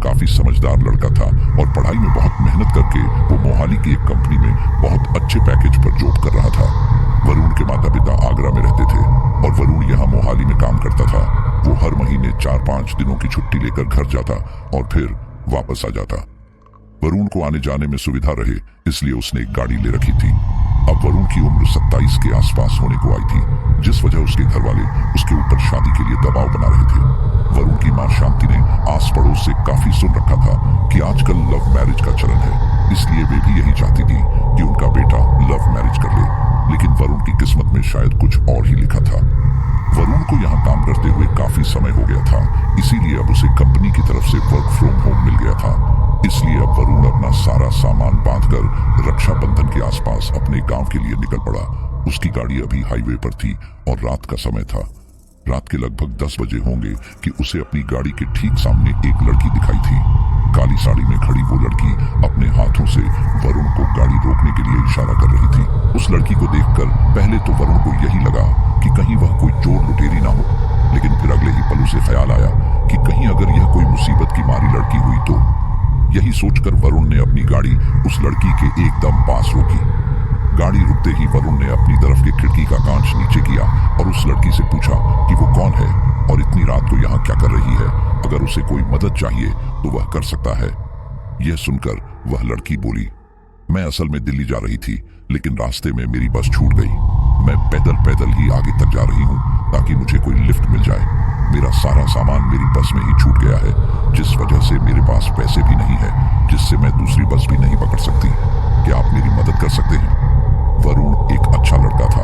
काफी समझदार लड़का था और पढ़ाई में बहुत मेहनत करके वो मोहाली की एक कंपनी में बहुत अच्छे पैकेज पर जॉब कर रहा था। वरुण के माता पिता आगरा में रहते थे और वरुण यहाँ मोहाली में काम करता था। वो हर महीने 4-5 दिनों की छुट्टी लेकर घर जाता और फिर वापस आ जाता। वरुण को आने जाने में सुविधा रहे इसलिए उसने एक गाड़ी ले रखी थी। अब वरुण की उम्र 27 के आसपास होने को आई थी, जिस वजह उसके घर वाले उसके ऊपर शादी के लिए दबाव बना रहे थे। वरुण की मां शांति ने आस पड़ोस से काफी सुन रखा था कि आजकल लव मैरिज का चलन है, इसलिए वे भी यही चाहती थी कि उनका बेटा लव मैरिज कर ले। लेकिन वरुण की किस्मत में शायद कुछ और ही लिखा था। वरुण को यहाँ काम करते हुए काफी समय हो गया था, इसीलिए अब उसे कंपनी की तरफ से वर्क फ्रॉम होम मिल गया था। इसलिए अब वरुण अपना सारा सामान बांधकर रक्षाबंधन के आसपास अपने गांव के लिए निकल पड़ा। उसकी गाड़ी अभी हाईवे पर थी और रात का समय था। रात के लगभग 10 बजे होंगे कि उसे अपनी गाड़ी के ठीक सामने एक लड़की दिखाई थी। काली साड़ी में खड़ी वो लड़की अपने हाथों से वरुण को गाड़ी रोकने के लिए इशारा कर रही थी। उस लड़की को देखकर पहले तो वरुण को यही लगा कि कहीं वह कोई चोर लुटेरी ना हो, लेकिन फिर अगले ही पल उसे ख्याल आया कि कहीं अगर यह कोई मुसीबत की मारी लड़की हुई तो। यही सोचकर वरुण ने अपनी गाड़ी उस लड़की के एकदम पास रोकी। गाड़ी रुकते ही वरुण ने अपनी तरफ की खिड़की का कांच नीचे किया और उस लड़की से पूछा कि वो कौन है और इतनी रात को यहाँ क्या कर रही है। अगर उसे कोई मदद चाहिए तो वह कर सकता है। यह सुनकर वह लड़की बोली, मैं असल में दिल्ली जा रही थी, लेकिन रास्ते में मेरी बस छूट गई। मैं पैदल ही आगे तक जा रही हूँ ताकि मुझे कोई लिफ्ट मिल जाए। मेरा सारा सामान मेरी बस में ही छूट गया है, जिस वजह से मेरे पास पैसे भी नहीं है, जिससे मैं दूसरी बस भी नहीं पकड़ सकती। क्या आप मेरी मदद कर सकते हैं? वरुण एक अच्छा लड़का था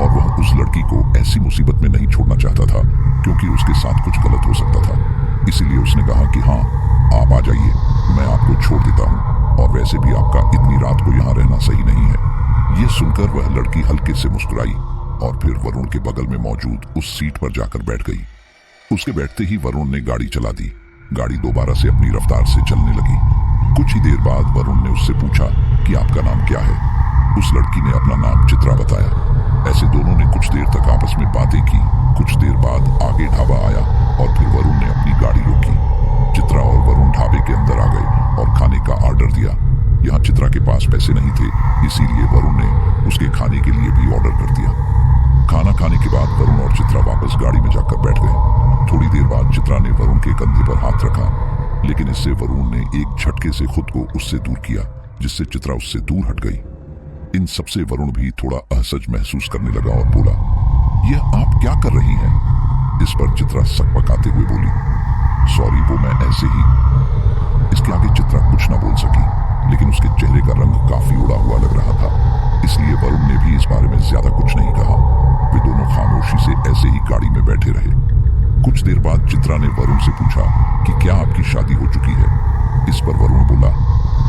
और वह उस लड़की को ऐसी मुसीबत में नहीं छोड़ना चाहता था क्योंकि उसके साथ कुछ गलत हो सकता था। इसीलिए उसने कहा कि हाँ, आप आ जाइए, मैं आपको छोड़ देता हूँ, और वैसे भी आपका इतनी रात को यहाँ रहना सही नहीं है। ये सुनकर वह लड़की हल्के से मुस्कुराई और फिर वरुण के बगल में मौजूद उस सीट पर जाकर बैठ गई। उसके बैठते ही वरुण ने गाड़ी चला दी। गाड़ी दोबारा से अपनी रफ्तार से चलने लगी। कुछ ही देर बाद वरुण ने उससे पूछा कि आपका नाम क्या है। उस लड़की ने अपना नाम चित्रा बताया। ऐसे दोनों ने कुछ देर तक आपस में बातें की। कुछ देर बाद आगे ढाबा आया और फिर वरुण ने अपनी गाड़ी रोकी। चित्रा और वरुण ढाबे के अंदर आ गए और खाने का ऑर्डर दिया। यहाँ चित्रा के पास पैसे नहीं थे, इसीलिए वरुण ने उसके खाने के लिए भी ऑर्डर कर दिया। खाना खाने के बाद वरुण और चित्रा वापस गाड़ी में जाकर बैठ गए। थोड़ी देर बाद चित्रा ने वरुण के कंधे पर हाथ रखा, लेकिन इससे वरुण ने एक झटके से खुद को उससे दूर किया, जिससे चित्रा उससे दूर हट गई। इन सबसे वरुण भी थोड़ा असहज महसूस करने लगा और बोला, यह आप क्या कर रही हैं? इस पर चित्रा सकपकाते हुए बोली, सॉरी, वो मैं ऐसे ही। इसके आगे चित्रा कुछ न बोल सकी, लेकिन उसके चेहरे का रंग काफी उड़ा हुआ लग रहा था, इसलिए वरुण ने भी इस बारे में ज्यादा कुछ नहीं कहा। वे दोनों खामोशी से ऐसे ही गाड़ी में बैठे रहे। कुछ देर बाद चित्रा ने वरुण से पूछा कि क्या आपकी शादी हो चुकी है? इस पर वरुण बोला,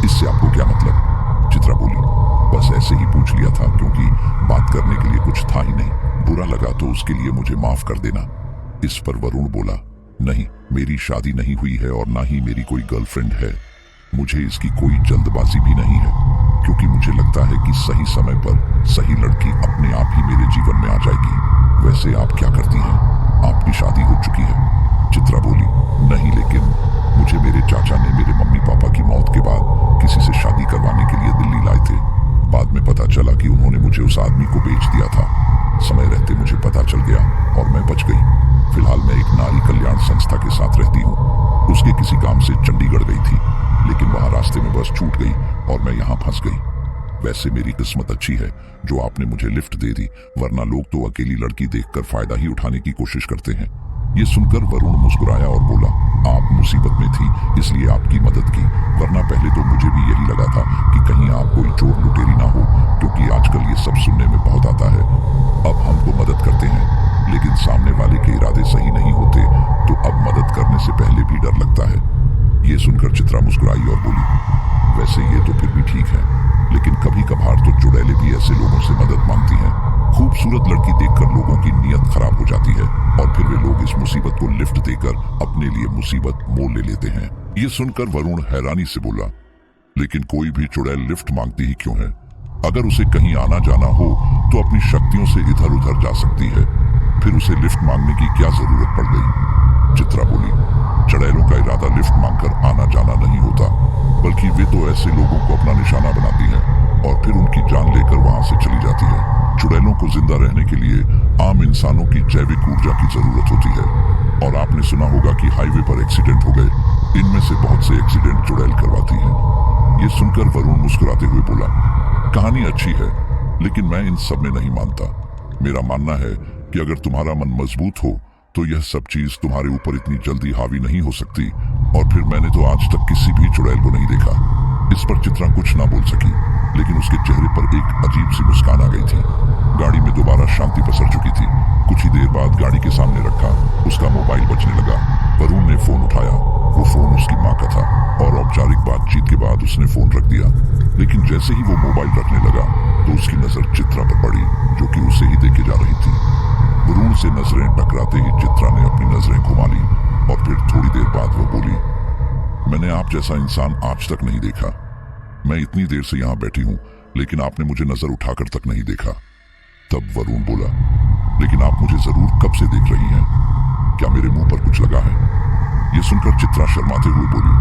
इससे आपको क्या मतलब? चित्रा बोली, बस ऐसे ही पूछ लिया था क्योंकि बात करने के लिए कुछ था ही नहीं। बुरा लगा तो उसके लिए मुझे माफ कर देना। इस पर वरुण बोला, नहीं, मेरी शादी नहीं हुई है और ना ही मेरी कोई गर्लफ्रेंड है। मुझे इसकी कोई जल्दबाजी भी नहीं है, क्योंकि मुझे लगता है कि सही समय पर सही लड़की अपने आप ही मेरे जीवन में आ जाएगी। वैसे आप क्या करती हैं? आपकी शादी हो चुकी है? चित्रा बोली, नहीं, लेकिन मुझे मेरे चाचा ने मेरे मम्मी पापा की मौत के बाद किसी से शादी करवाने के लिए दिल्ली लाए थे। बाद में पता चला कि उन्होंने मुझे उस आदमी को बेच दिया था। समय रहते मुझे पता चल गया और मैं बच गई। फिलहाल मैं एक नारी कल्याण संस्था के साथ रहती हूँ। उसके किसी काम से चंडीगढ़ गई थी, लेकिन वहां रास्ते में बस छूट गई और मैं यहाँ फंस गई। वैसे मेरी किस्मत अच्छी है जो आपने मुझे लिफ्ट दे दी, वरना लोग तो अकेली लड़की देखकर फायदा ही उठाने की कोशिश करते हैं। ये सुनकर वरुण मुस्कुराया और बोला, आप मुसीबत में थी इसलिए आपकी मदद की, वरना पहले तो मुझे भी यही लगा था कि कहीं आप कोई चोर लुटेरी ना हो, क्योंकि आजकल ये सब सुनने में बहुत आता है। अब हम तो मदद करते हैं, लेकिन सामने वाले के इरादे सही नहीं होते, तो अब मदद करने से पहले भी डर लगता है। ये सुनकर चित्रा मुस्कुराई और बोली, वैसे ये तो फिर भी ठीक है, लेकिन कभी कभार तो चुड़ैलें भी ऐसे लोगों से मदद मांगती हैं। खूबसूरत लड़की देखकर लोगों की नीयत खराब हो जाती है और फिर वे लोग इस मुसीबत को लिफ्ट देकर अपने लिए मुसीबत मोल ले लेते हैं। ये सुनकर वरुण हैरानी से बोला, लेकिन कोई भी चुड़ैल लिफ्ट मांगती ही क्यों है? अगर उसे कहीं आना जाना हो तो अपनी शक्तियों से इधर उधर जा सकती है, फिर उसे लिफ्ट मांगने की क्या जरूरत पड़ गई? चित्रा बोली, चुड़ैलों का इरादा लिफ्ट मांगकर आना जाना नहीं होता, बल्कि वे तो ऐसे लोगों को अपना निशाना बनाती हैं और फिर उनकी जान लेकर वहां से चली जाती है। चुड़ैलों को जिंदा रहने के लिए आम इंसानों की जैविक ऊर्जा की जरूरत होती है। और आपने सुना होगा कि हाईवे पर एक्सीडेंट हो गए। इनमें से बहुत से एक्सीडेंट चुड़ैल करवाती हैं। ये सुनकर वरुण मुस्कुराते हुए बोला, कहानी अच्छी है, लेकिन मैं इन सब में नहीं मानता। मेरा मानना है कि अगर तुम्हारा मन मजबूत हो तो यह सब चीज तुम्हारे ऊपर इतनी जल्दी हावी नहीं हो सकती। और फिर मैंने तो आज तक किसी भी चुड़ैल को नहीं देखा। इस पर चित्रा कुछ ना बोल सकी, लेकिन उसके चेहरे पर एक अजीब सी मुस्कान आ गई थी। गाड़ी में दोबारा शांति पसर चुकी थी। कुछ ही देर बाद गाड़ी के सामने रखा उसका मोबाइल बजने लगा। वरुण ने फोन उठाया। वो फोन उसकी माँ का था और औपचारिक बातचीत के बाद उसने फोन रख दिया। लेकिन जैसे ही वो मोबाइल रखने लगा तो उसकी नजर चित्रा पर पड़ी, जो कि उसे ही देखे जा रही थी। वरुण से नजरें टकराते ही चित्रा ने अपनी नजरें घुमा ली और फिर थोड़ी देर बाद वो बोली, मैंने आप जैसा इंसान आज तक नहीं देखा। मैं इतनी देर से यहाँ बैठी हूँ, लेकिन आपने मुझे नजर उठाकर तक नहीं देखा। तब वरुण बोला, लेकिन आप मुझे जरूर कब से देख रही हैं? क्या मेरे मुंह पर कुछ लगा है? ये सुनकर चित्रा शर्माते हुए बोली,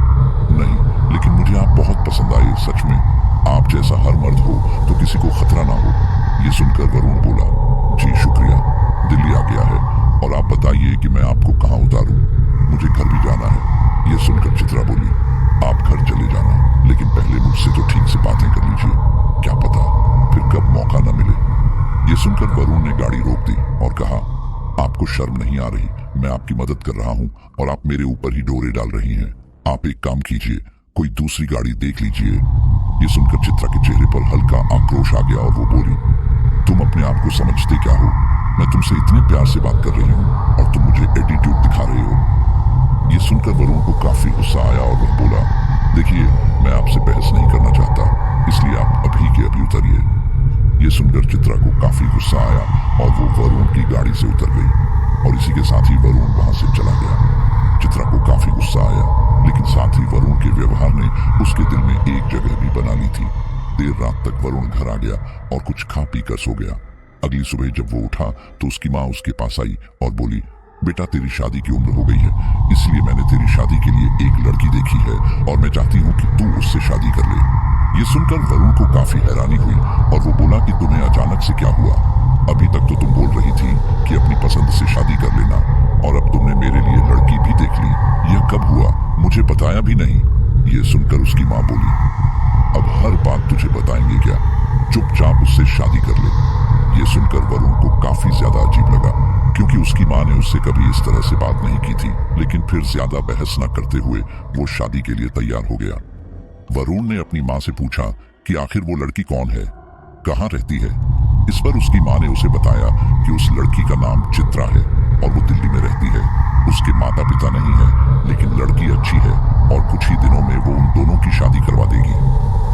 नहीं, लेकिन मुझे आप बहुत पसंद आए। सच में आप जैसा हर मर्द हो तो किसी को खतरा ना हो। ये सुनकर वरुण बोला, जी शुक्रिया, दिल्ली आ गया है और आप बताइए कि मैं आपको कहाँ उतारूं? मुझे घर भी जाना है। ये सुनकर चित्रा बोली, आप घर चले जाना, लेकिन पहले मुझसे तो ठीक से बातें कर लीजिए। क्या पता फिर कब मौका न मिले। ये सुनकर वरुण ने गाड़ी रोक दी और कहा, आपको शर्म नहीं आ रही? मैं आपकी मदद कर रहा हूँ और आप मेरे ऊपर ही डोरे डाल रही हैं। आप एक काम कीजिए, कोई दूसरी गाड़ी देख लीजिए। ये सुनकर चित्रा के चेहरे पर हल्का आक्रोश आ गया और वो बोली, तुम अपने आप को समझते क्या हो? मैं तुमसे इतने प्यार से बात कर रही हूँ और तुम मुझे एटीट्यूड दिखा रहे हो। ये सुनकर वरुण को काफी गुस्सा आया और वह बोला, देखिए, मैं आपसे बहस नहीं करना चाहता, इसलिए आप अभी के अभी उतरिए। ये सुनकर चित्रा को काफी गुस्सा आया और वो वरुण की गाड़ी से उतर गई और इसी के साथ ही वरुण वहां से चला गया। चित्रा को काफी गुस्सा आया, लेकिन साथ ही वरुण के व्यवहार ने उसके दिल में एक जगह भी बना ली थी। देर रात तक वरुण घर आ गया और कुछ खा पी कर सो गया। अगली सुबह जब वो उठा तो उसकी माँ उसके पास आई और बोली, बेटा, तेरी शादी की उम्र हो गई है, इसलिए मैंने तेरी शादी के लिए एक लड़की देखी है और मैं चाहती हूँ कि तू उससे शादी कर ले। ये सुनकर वरुण को काफी हैरानी हुई और वो बोला कि तुम्हें अचानक से क्या हुआ? अभी तक तो तुम बोल रही थी कि अपनी पसंद से शादी कर लेना और अब तुमने मेरे लिए लड़की भी देख ली। यह कब हुआ? मुझे बताया भी नहीं। ये सुनकर उसकी माँ बोली, अब हर बात तुझे बताएंगे क्या? चुपचाप उससे शादी कर ले। ये सुनकर वरुण को काफी ज्यादा अजीब लगा, क्योंकि उसकी माँ ने उससे कभी इस तरह से बात नहीं की थी। लेकिन फिर ज्यादा बहस न करते हुए वो शादी के लिए तैयार हो गया। वरुण ने अपनी माँ से पूछा कि आखिर वो लड़की कौन है, कहाँ रहती है। इस पर उसकी माँ ने उसे बताया कि उस लड़की का नाम चित्रा है और वो दिल्ली में रहती है। उसके माता पिता नहीं है, लेकिन लड़की अच्छी है और कुछ ही दिनों में वो उन दोनों की शादी करवा देगी।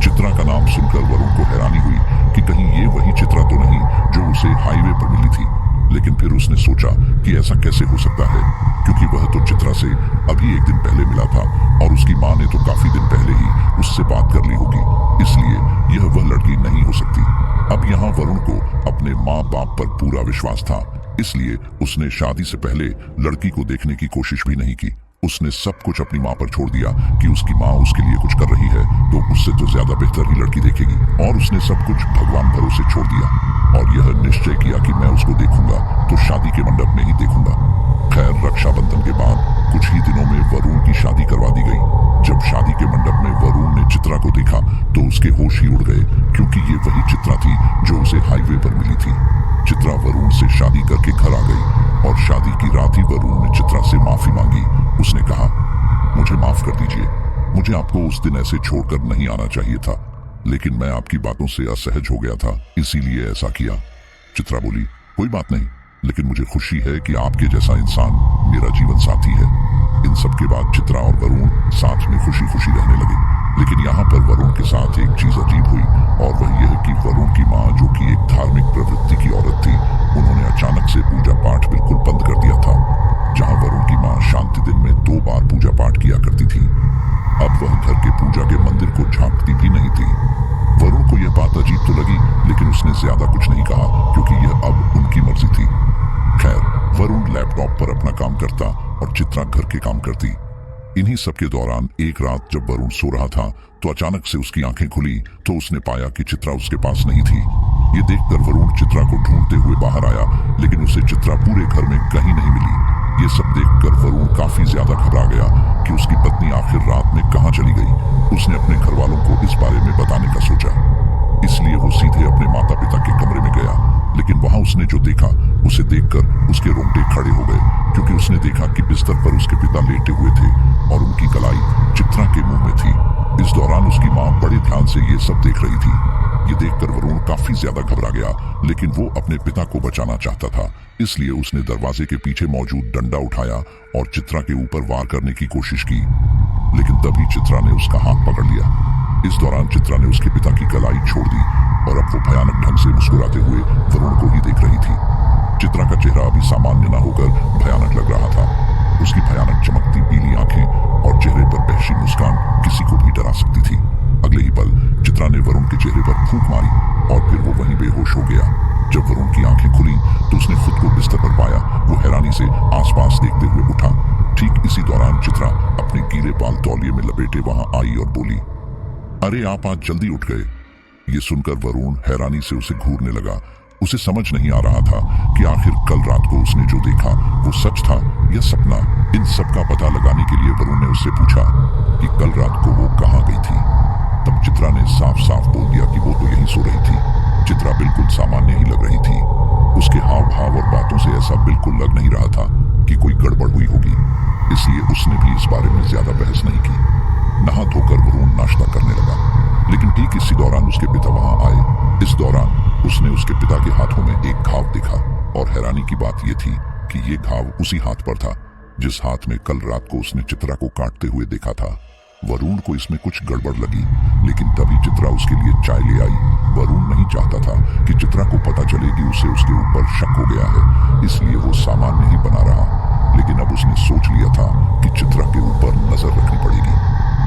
चित्रा का नाम सुनकर वरुण को हैरानी हुई कि कहीं ये वही चित्रा तो नहीं जो उसे हाईवे पर मिली थी। लेकिन फिर उसने सोचा कि ऐसा कैसे हो सकता है, क्योंकि वह तो चित्रा से अभी एक दिन पहले मिला था और उसकी माँ ने तो काफी दिन पहले ही उससे बात कर ली होगी, इसलिए यह वह लड़की नहीं हो सकती। अब यहाँ वरुण को अपने माँ बाप पर पूरा विश्वास था, इसलिए उसने शादी से पहले लड़की को देखने की कोशिश भी नहीं की। उसने सब कुछ अपनी माँ पर छोड़ दिया कि उसकी माँ उसके लिए कुछ कर रही है तो उससे तो ज्यादा बेहतर ही लड़की देखेगी, और उसने सब कुछ भगवान भरोसे छोड़ दिया और यह निश्चय किया कि मैं उसको देखूंगा तो शादी के मंडप में ही देखूंगा। खैर, रक्षाबंधन के बाद कुछ ही दिनों में वरुण की शादी करवा दी गई। जब शादी के मंडप में वरुण ने चित्रा को देखा तो उसके होश ही उड़ गए, क्योंकि ये वही चित्रा थी जो उसे हाईवे पर मिली थी। चित्रा वरुण से शादी करके घर आ गई और शादी की रात ही वरुण ने चित्रा से माफी मांगी। उसने कहा, मुझे माफ कर दीजिए, मुझे आपको उस दिन ऐसे छोड़कर नहीं आना चाहिए था, लेकिन मैं आपकी बातों से असहज हो गया था, इसीलिए ऐसा किया। चित्रा बोली, कोई बात नहीं, लेकिन मुझे खुशी है कि आपके जैसा इंसान मेरा जीवन साथी है। इन सब के बाद चित्रा और वरुण साथ में खुशी खुशी रहने लगे। लेकिन यहाँ पर वरुण के साथ एक चीज अजीब हुई और वह यह कि वरुण की माँ, जो कि एक धार्मिक प्रवृत्ति की औरत थी, उन्होंने अचानक से पूजा पाठ बिल्कुल बंद कर दिया था। जहाँ वरुण की माँ शांति दिन में 2 बार पूजा पाठ किया करती थी, अब वह घर के पूजा के मंदिर को झांकती भी नहीं थी। वरुण को यह बात अजीब तो लगी, लेकिन उसने ज्यादा कुछ नहीं कहा, क्योंकि यह अब उनकी मर्जी थी। खैर, वरुण लैपटॉप पर अपना काम करता और चित्रा घर के काम करती। इन्हीं सब के दौरान एक रात जब वरुण सो रहा था तो अचानक से उसकी आंखें खुली तो उसने पाया कि चित्रा उसके पास नहीं थी। ये देखकर वरुण चित्रा को ढूंढते हुए बाहर आया, लेकिन उसे चित्रा पूरे घर में कहीं नहीं मिली। ये सब देखकर वरुण काफी ज्यादा घबरा गया कि उसकी पत्नी आखिर रात में कहां चली गई। उसने अपने घर वालों को इस बारे में बताने का सोचा, इसलिए वो सीधे अपने माता पिता के कमरे में गया। लेकिन वहां उसने जो देखा उसे देखकर उसके रोंगटे खड़े हो गए, क्योंकि उसने देखा कि बिस्तर पर उसके पिता लेटे हुए थे और उनकी कलाई चित्रा के मुंह में थी। इस दौरान उसकी मां बड़े ध्यान से ये सब देख रही थी। ये देखकर वरुण काफी ज्यादा घबरा गया, लेकिन वो अपने पिता को बचाना चाहता था, इसलिए उसने दरवाजे के पीछे मौजूद डंडा उठाया और चित्रा के ऊपर वार करने की कोशिश की। लेकिन तभी चित्रा ने उसका हाथ पकड़ लिया। इस दौरान चित्रा ने उसके पिता की कलाई छोड़ दी और अब वो भयानक ढंग से मुस्कुराते हुए वरुण को ही देख रही थी। चित्रा का चेहरा अभी सामान्य न होकर भयानक लग रहा था। उसकी भयानक चमकती पीली आंखें और चेहरे पर वहशी मुस्कान किसी को भी डरा सकती थी। अगले ही पल चित्रा ने वरुण के चेहरे पर फूंक मारी और फिर वो वहीं बेहोश हो गया। जब वरुण की आंखें खुली तो उसने खुद को बिस्तर पर पाया। वो हैरानी से आसपास देखते हुए उठा। ठीक इसी दौरान चित्रा अपने गीले बाल तौलिए में लपेटे वहां आई और बोली, अरे आप आज जल्दी उठ गए। ये सुनकर वरुण हैरानी से उसे घूरने लगा। उसे समझ नहीं आ रहा था कि आखिर कल रात को उसने जो देखा वो सच था या सपना। इन सब का पता लगाने के लिए वरुण ने उससे पूछा कि कल रात को वो कहां गई थी। तब चित्रा ने साफ साफ बोल दिया कि वो तो यहीं सो रही थी। चित्रा बिल्कुल सामान्य ही लग रही थी। उसके हाव भाव और बातों से ऐसा बिल्कुल लग नहीं रहा था कि कोई गड़बड़ हुई होगी, इसलिए उसने भी इस बारे में ज्यादा बहस नहीं की। नहा धोकर वरुण नाश्ता करने लगा, लेकिन ठीक इसी दौरान उसके पिता वहां आए। इस दौरान उसने उसके पिता के हाथों में एक घाव देखा और हैरानी की बात यह थी कि ये घाव उसी हाथ पर था जिस हाथ में कल रात को उसने चित्रा को काटते हुए देखा था। वरुण को इसमें कुछ गड़बड़ लगी, लेकिन तभी चित्रा उसके लिए चाय ले आई। वरुण नहीं चाहता था कि चित्रा को पता चले कि उसे उसके ऊपर शक हो गया है, इसलिए वो सामान्य ही बना रहा। लेकिन अब उसने सोच लिया था कि चित्रा के ऊपर नजर रखनी पड़ेगी।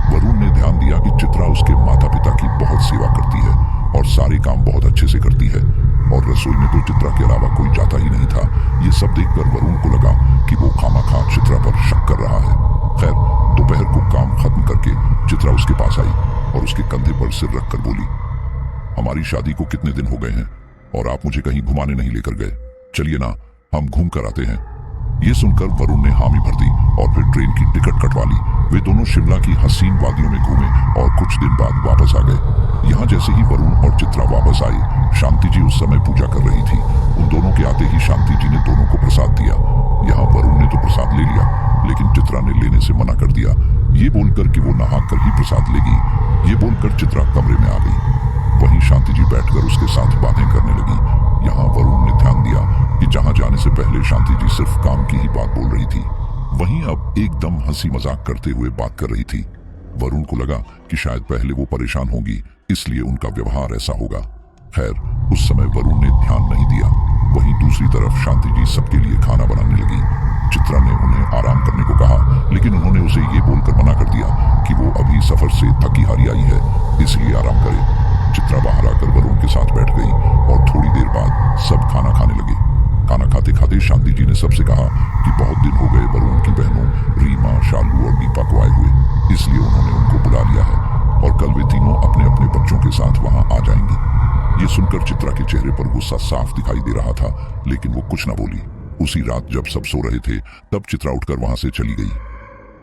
वरुण ने ध्यान दिया कि चित्रा उसके माता पिता की बहुत सेवा करती है और सारे काम बहुत अच्छे से करती है, और रसोई में तो चित्रा के अलावा कोई जाता ही नहीं था। ये सब देखकर वरुण को लगा कि वो खामखा चित्रा पर शक कर रहा है। खैर, दोपहर को काम खत्म करके चित्रा उसके पास आई और उसके कंधे पर सिर रखकर बोली, हमारी शादी को कितने दिन हो गए हैं और आप मुझे कहीं घुमाने नहीं लेकर गए। चलिए ना, हम घूम कर आते हैं। ये सुनकर वरुण ने हामी भर दी और फिर ट्रेन की टिकट कटवा ली। वे दोनों शिमला की हसीन वादियों में घूमे और कुछ दिन बाद वापस आ गए। यहाँ जैसे ही वरुण और चित्रा वापस आई, शांति जी उस समय पूजा कर रही थी। उन दोनों के आते ही शांति जी ने दोनों को प्रसाद दिया। यहाँ वरुण ने तो प्रसाद ले लिया, लेकिन चित्रा ने लेने से मना कर दिया, ये बोलकर कि वो नहा कर ही प्रसाद लेगी। ये बोलकर चित्रा कमरे में आ गई। वहीं शांति जी बैठकर उसके साथ बातें करने लगी। यहाँ वरुण ने ध्यान दिया कि जहां जाने से पहले शांति जी सिर्फ काम की ही बात बोल रही थी, वहीं अब एकदम हंसी मजाक करते हुए बात कर रही थी। वरुण को लगा कि शायद पहले वो परेशान होगी, इसलिए उनका व्यवहार ऐसा होगा। खैर, उस समय वरुण ने ध्यान नहीं दिया। वहीं दूसरी तरफ शांति जी सबके लिए खाना बनाने लगी। चित्रा ने उन्हें आराम करने को कहा, लेकिन उन्होंने उसे ये बोलकर मना कर दिया कि वो अभी सफर से थकी हारी आई है, इसलिए आराम करे। चित्रा बाहर आकर वरुण के साथ बैठ गई और थोड़ी देर बाद सब खाना खाने लगे। खाना खाते खाते शांति जी ने सबसे कहा कि बहुत दिन हो गए वरुण की बहनों रीमा, शालू और दीपा को आए हुए, इसलिए उन्होंने उनको बुला लिया है और कल वे तीनों अपने अपने बच्चों के साथ वहां आ जाएंगी। ये सुनकर चित्रा के चेहरे पर गुस्सा साफ दिखाई दे रहा था, लेकिन वो कुछ न बोली। उसी रात जब सब सो रहे थे तब चित्रा उठकर वहां से चली गई।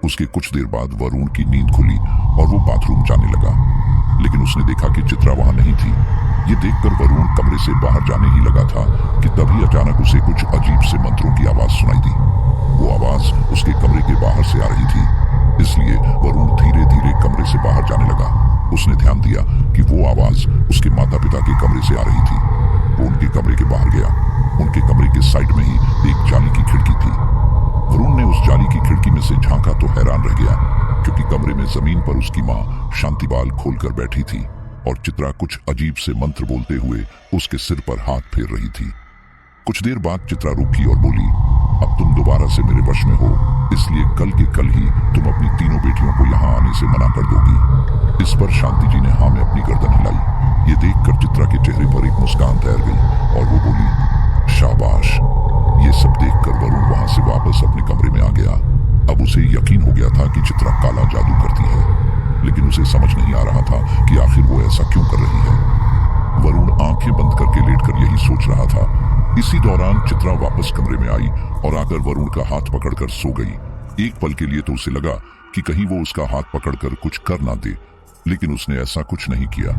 उसके कुछ देर बाद वरुण की नींद खुली और वो बाथरूम जाने लगा, लेकिन उसने देखा कि चित्रा वहां नहीं थी। ये देखकर वरुण कमरे से बाहर जाने ही लगा था कि तभी अचानक उसे कुछ अजीब से मंत्रों की आवाज सुनाई दी। वो आवाज उसके कमरे के बाहर से आ रही थी, इसलिए वरुण धीरे धीरे कमरे से बाहर जाने लगा। उसने ध्यान दिया कि वो आवाज उसके माता पिता के कमरे से आ रही थी। वो उनके कमरे के बाहर गया। उनके कमरे के साइड में ही एक जाली की खिड़की थी। वरुण ने उस जाली की खिड़की में से झांका तो हैरान रह गया, क्योंकि कमरे में जमीन पर उसकी माँ शांति बाल खोलकर बैठी थी और चित्रा कुछ अजीब से मंत्र बोलते हुए उसके सिर पर हाथ फेर रही थी। कुछ देर बाद चित्रा रुकी और बोली, अब तुम दोबारा से मेरे वश में हो, इसलिए कल के कल ही तुम अपनी तीनों बेटियों को यहाँ आने से मना कर दोगी। इस पर शांति जी ने हाँ में अपनी गर्दन हिलाई। ये देखकर चित्रा के चेहरे पर एक मुस्कान तैर गई और वो बोली, शाबाश, ये सब देखकर वरुण वहां से वापस अपने कमरे में आ गया। अब उसे यकीन हो गया था कि चित्रा काला जादू करती है, लेकिन उसे समझ नहीं आ रहा था कि आखिर वो ऐसा क्यों कर रही है। वरुण आंखें बंद करके लेटकर यही सोच रहा था। इसी दौरान चित्रा वापस कमरे में आई और आकर वरुण का हाथ पकड़कर सो गई। एक पल के लिए तो उसे लगा कि कहीं वो उसका हाथ पकड़कर कुछ कर ना दे, लेकिन उसने ऐसा कुछ नहीं किया।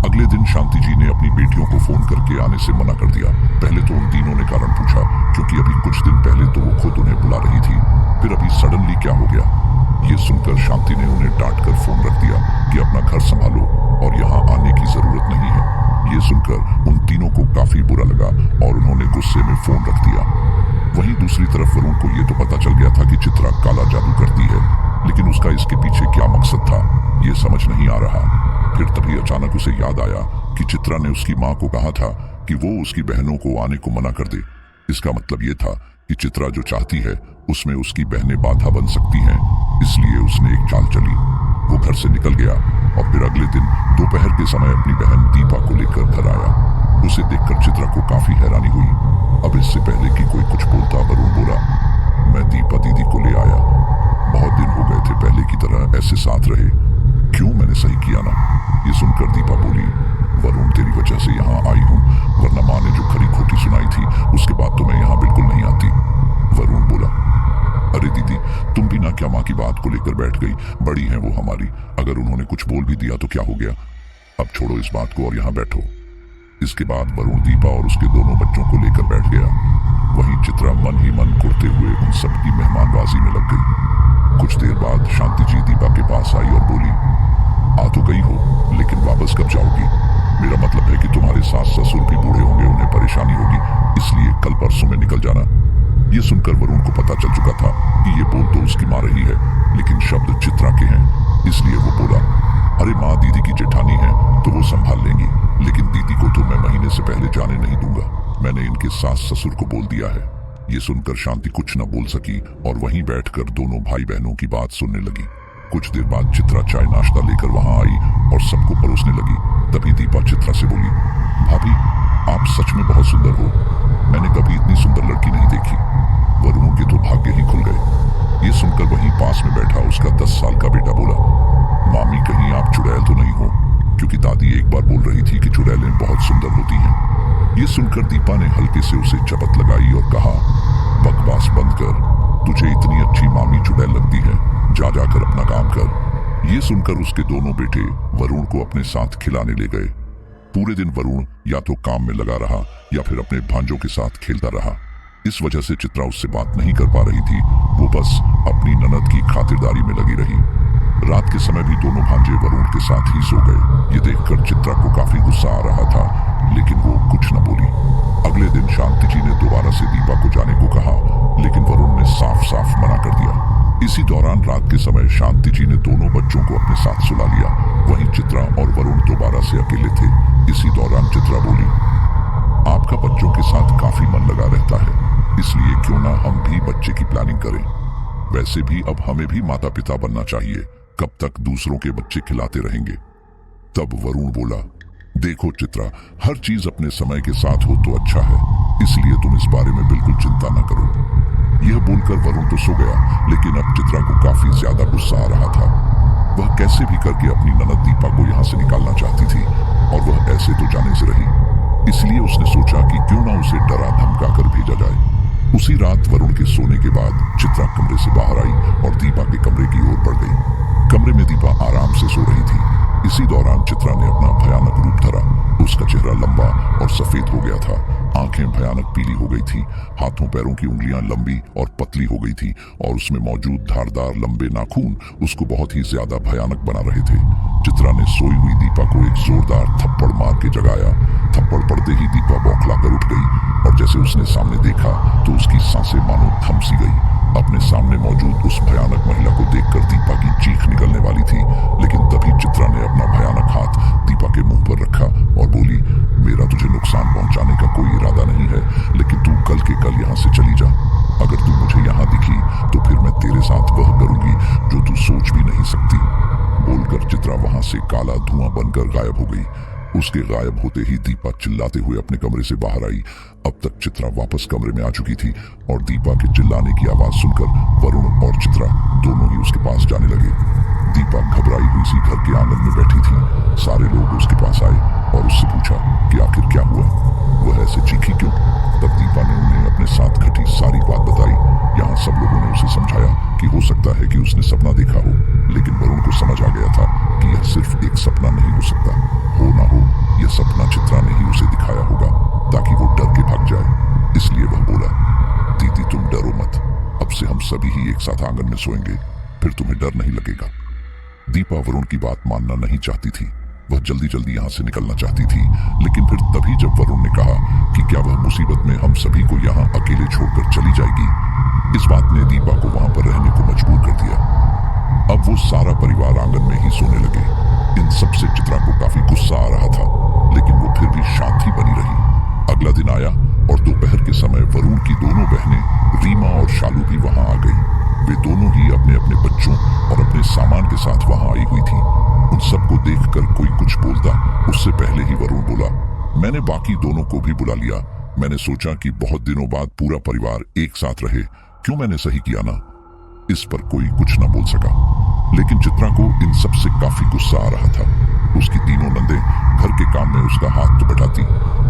अगले दिन शांति जी ने अपनी बेटियों को फोन करके आने से मना कर दिया। पहले तो उन तीनों ने कारण पूछा, क्योंकि अभी कुछ दिन पहले तो वो खुद उन्हें बुला रही थी, फिर अभी सडनली क्या हो गया। ये सुनकर शांति ने उन्हें डांट कर फोन रख दिया कि अपना घर संभालो और यहाँ आने की जरूरत नहीं है। ये सुनकर उन तीनों को काफी बुरा लगा और उन्होंने गुस्से में फोन रख दिया। वहीं दूसरी तरफ वरुण को ये तो पता चल गया था कि चित्रा काला जादू करती है, लेकिन उसका इसके पीछे क्या मकसद था ये समझ नहीं आ रहा। फिर तभी अचानक उसे याद आया कि चित्रा ने उसकी माँ को कहा था कि वो उसकी बहनों को आने को मना कर दे। इसका मतलब ये था कि चित्रा जो चाहती है उसमें उसकी बहनें बाधा बन सकती हैं, इसलिए उसने एक चाल चली। वो घर से निकल गया और फिर अगले दिन दोपहर के समय अपनी बहन दीपा को लेकर घर आया। उसे देखकर चित्रा को काफी हैरानी हुई। अब इससे पहले कि कोई कुछ बोलता वरुण बोला, मैं दीपा दीदी को ले आया। बहुत दिन हो गए थे पहले की तरह ऐसे साथ रहे। क्यों, मैंने सही किया ना? ये सुनकर दीपा बोली, वरुण तेरी वजह से यहाँ आई हूँ, वरना माँ ने जो खरी खोटी सुनाई थी उसके बाद तो मैं यहाँ बिल्कुल नहीं आती। वरुण बोला, अरे दीदी तुम भी ना क्या माँ की बात को लेकर बैठ गई, बड़ी हैं वो हमारी, अगर उन्होंने कुछ बोल भी दिया तो क्या हो गया। अब छोड़ो इस बात को और यहाँ बैठो। इसके बाद वरुण दीपा और उसके दोनों बच्चों को लेकर बैठ गया। वहीं चित्रा मन ही मन कुड़ते हुए उन सबकी मेहमानबाजी में लग गई। कुछ देर बाद शांति जी दीपा के पास आई और बोली, आ तो गई हो, लेकिन वापस कब जाओगी? मेरा मतलब है कि तुम्हारे सास ससुर भी बूढ़े होंगे, उन्हें परेशानी होगी, इसलिए कल परसों में निकल जाना। ये सुनकर वरुण को पता चल चुका था कि ये बोल तो उसकी माँ रही है, लेकिन शब्द चित्रा के हैं, इसलिए वो बोला, अरे माँ दीदी की जेठानी है तो वो संभाल लेंगी, लेकिन दीदी को तो मैं महीने से पहले जाने नहीं दूंगा। मैंने इनके सास ससुर को बोल दिया है। ये सुनकर शांति कुछ न बोल सकी और वहीं बैठकर दोनों भाई बहनों की बात सुनने लगी। कुछ देर बाद चित्रा चाय नाश्ता लेकर वहां आई और सबको परोसने लगी। तभी दीपा चित्रा से बोली, भाभी आप सच में बहुत सुंदर हो, मैंने कभी इतनी सुंदर लड़की नहीं देखी। वरुण के तो भाग्य ही खुल गए। ये सुनकर वहीं पास में बैठा उसका 10 साल का बेटा बोला, मामी कहीं आप चुड़ैल तो नहीं हो, क्योंकि दादी एक बार बोल रही थी कि चुड़ैलें बहुत सुंदर होती हैं। ये सुनकर दीपा ने हल्के से उसे चपत लगाई और कहा, बकवास बंद कर, तुझे इतनी अच्छी मामी चुड़ैल लगती है, जा जाकर अपना काम कर। ये सुनकर उसके दोनों बेटे वरुण को अपने साथ खिलाने ले गए। पूरे दिन वरुण या तो काम में लगा रहा या फिर अपने भांजों के साथ खेलता रहा। इस वजह से चित्रा उससे बात नहीं कर पा रही थी, वो बस अपनी ननद की खातिरदारी में लगी रही। रात के समय भी दोनों भांजे वरुण के साथ ही सो गए। ये देखकर चित्रा को काफी गुस्सा आ रहा था, लेकिन वो कुछ न बोली। अगले दिन शांति जी ने दोबारा से दीपा को जाने को कहा, लेकिन वरुण ने साफ साफ मना कर दिया। इसी दौरान रात के समय शांति जी ने दोनों बच्चों को अपने साथ सुला लिया। वहीं चित्रा और वरुण दोबारा से अकेले थे। इसी दौरान चित्रा बोली, आपका बच्चों के साथ काफी मन लगा रहता है, इसलिए क्यों ना हम भी बच्चे की प्लानिंग करें। वैसे भी अब हमें भी माता पिता बनना चाहिए, कब तक दूसरों के बच्चे खिलाते रहेंगे। तब वरुण बोला, देखो चित्रा, हर चीज अपने समय के साथ हो तो अच्छा है, इसलिए तुम इस बारे में बिल्कुल चिंता न करो। यह बोलकर वरुण तो सो गया, लेकिन अब चित्रा को काफी ज्यादा गुस्सा आ रहा था। वह कैसे भी करके अपनी ननद दीपा को यहाँ से निकालना चाहती थी और वह ऐसे तो जाने से रही, इसलिए उसने सोचा कि क्यों ना उसे डरा धमका कर भेजा जाए। उसी रात वरुण के सोने के बाद चित्रा कमरे से बाहर आई और दीपा के कमरे की ओर बढ़ गई। कमरे में दीपा आराम से सो रही थी। इसी दौरान चित्रा ने अपना भयानक रूप धरा। उसका चेहरा लंबा और सफेद हो गया था, आंखें भयानक पीली हो गई थी, हाथों पैरों की उंगलियां लंबी और पतली हो गई थी और उसमें मौजूद धारदार लंबे नाखून उसको बहुत ही ज्यादा भयानक बना रहे थे। चित्रा ने सोई हुई दीपा को एक जोरदार थप्पड़ मार के जगाया। थप्पड़ पड़ते ही दीपा बौखलाकर उठ गई और जैसे उसने सामने देखा तो उसकी सांसें मानो थम सी गई। अपने सामने मौजूद उस भयानक महिला को देखकर दीपा की चीख निकलने वाली थी, लेकिन तभी चित्रा ने अपना भयानक हाथ दीपा के मुंह पर रखा और बोली, मेरा तुझे नुकसान पहुंचाने का कोई इरादा नहीं है, लेकिन तू कल के कल यहाँ से चली जा। अगर तू मुझे यहाँ दिखी तो फिर मैं तेरे साथ वह करूंगी जो तू सोच भी नहीं सकती। बोलकर चित्रा वहां से काला धुआं बनकर गायब हो गई। उसके गायब होते ही दीपा चिल्लाते हुए अपने कमरे से बाहर आई। अब तक चित्रा वापस कमरे में आ चुकी थी और दीपा के चिल्लाने की आवाज सुनकर वरुण और चित्रा दोनों ही उसके पास जाने लगे। दीपा घबराई हुई सी घर के आंगन में बैठी थी। सारे लोग उसके पास आए और उससे पूछा कि आखिर क्या हुआ, वह ऐसे चीखी क्यों। तब दीपा ने उन्हें अपने साथ घटी सारी बात बताई। यहाँ सब लोगों ने उसे समझाया कि हो सकता है कि उसने सपना देखा हो, लेकिन वरुण को समझ आ गया था कि यह सिर्फ एक सपना नहीं हो सकता। हो ना हो, यह सपना चित्रा ने ही उसे दिखाया होगा ताकि वो डर के भाग जाए। इसलिए वह बोला, दीदी तुम डरो मत, अब से हम सभी ही एक साथ आंगन में सोएंगे, फिर तुम्हें डर नहीं लगेगा। दीपा वरुण की बात मानना नहीं चाहती थी। वह जल्दी जल्दी यहाँ से निकलना चाहती थी, लेकिन फिर तभी जब वरुण ने कहा कि क्या वह मुसीबत में हम सभी को यहाँ अकेले छोड़कर चली जाएगी, इस बात ने दीपा को वहां पर रहने को मजबूर कर दिया। अब वो सारा परिवार आंगन में ही सोने लगे। इन सब से चित्रा को काफी गुस्सा आ रहा था, लेकिन वो फिर भी शांत ही बनी रही। अगला दिन आया और दोपहर के समय वरुण की दोनों बहनें रीमा और शालू भी वहां आ गई। वे दोनों ही अपने अपने बच्चों और अपने सामान के साथ वहां आई हुई थी। उन सबको देखकर कोई कुछ बोलता उससे पहले ही वरुण बोला, मैंने बाकी दोनों को भी बुला लिया। मैंने सोचा कि बहुत दिनों बाद पूरा परिवार एक साथ रहे, क्यों मैंने सही किया ना। इस पर कोई कुछ ना बोल सका, लेकिन चित्रा को इन सब से काफी गुस्सा आ रहा था। उसकी तीनों नंदे घर के काम में उसका हाथ तो बटाती,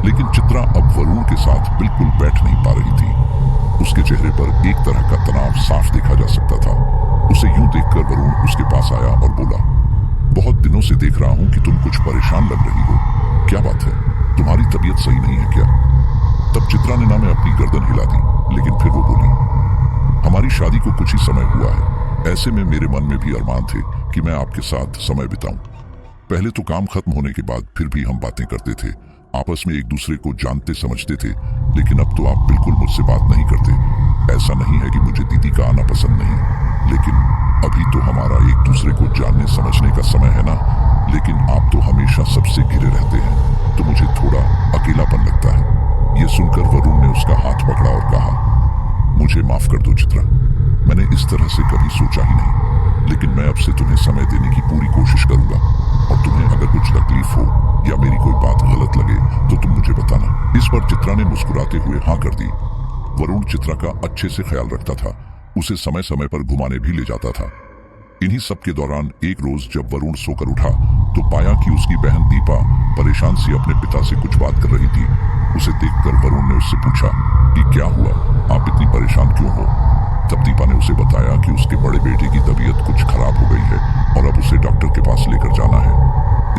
लेकिन चित्रा अब वरुण के साथ बिल्कुल बैठ नहीं पा रही थी। उसके चेहरे पर एक तरह का तनाव साफ देखा जा सकता था। उसे यूं देखकर वरुण उसके पास आया और बोला, बहुत दिनों से देख रहा हूं कि तुम कुछ परेशान लग रही हो, क्या बात है, तुम्हारी तबीयत सही नहीं है क्या। तब चित्रा ने ना में अपनी गर्दन हिला दी, लेकिन फिर वो बोली, हमारी शादी को कुछ ही समय हुआ है, ऐसे में मेरे मन में भी अरमान थे कि मैं आपके साथ समय बिताऊं। पहले तो काम खत्म होने के बाद फिर भी हम बातें करते थे, आपस में एक दूसरे को जानते समझते थे, लेकिन अब तो आप बिल्कुल मुझसे बात नहीं करते। ऐसा नहीं है कि मुझे दीदी का आना पसंद नहीं, लेकिन अभी तो हमारा एक दूसरे को जानने समझने का समय है ना। लेकिन आप तो हमेशा सबसे घिरे रहते हैं, तो मुझे थोड़ा अकेलापन लगता है। ये सुनकर वरुण ने उसका हाथ पकड़ा और कहा, मुझे माफ कर दो चित्रा, मैंने इस तरह से कभी सोचा ही नहीं, लेकिन मैं अब से तुम्हें समय देने की पूरी कोशिश करूंगा, और तुम्हें अगर कुछ तकलीफ हो या मेरी कोई बात गलत लगे तो तुम मुझे बताना। इस पर चित्रा ने मुस्कुराते हुए हाँ कर दी। वरुण चित्रा का अच्छे से ख्याल रखता था, उसे समय समय पर घुमाने भी ले जाता था। इन्हीं सब के दौरान एक रोज जब वरुण सोकर उठा तो पाया कि उसकी बहन दीपा परेशान सी अपने पिता से कुछ बात कर रही थी। उसे देखकर वरुण ने उससे पूछा कि क्या हुआ, आप इतनी परेशान क्यों हो। तब दीपा ने उसे बताया कि उसके बड़े बेटे की तबीयत कुछ खराब हो गई है और अब उसे डॉक्टर के पास लेकर जाना है।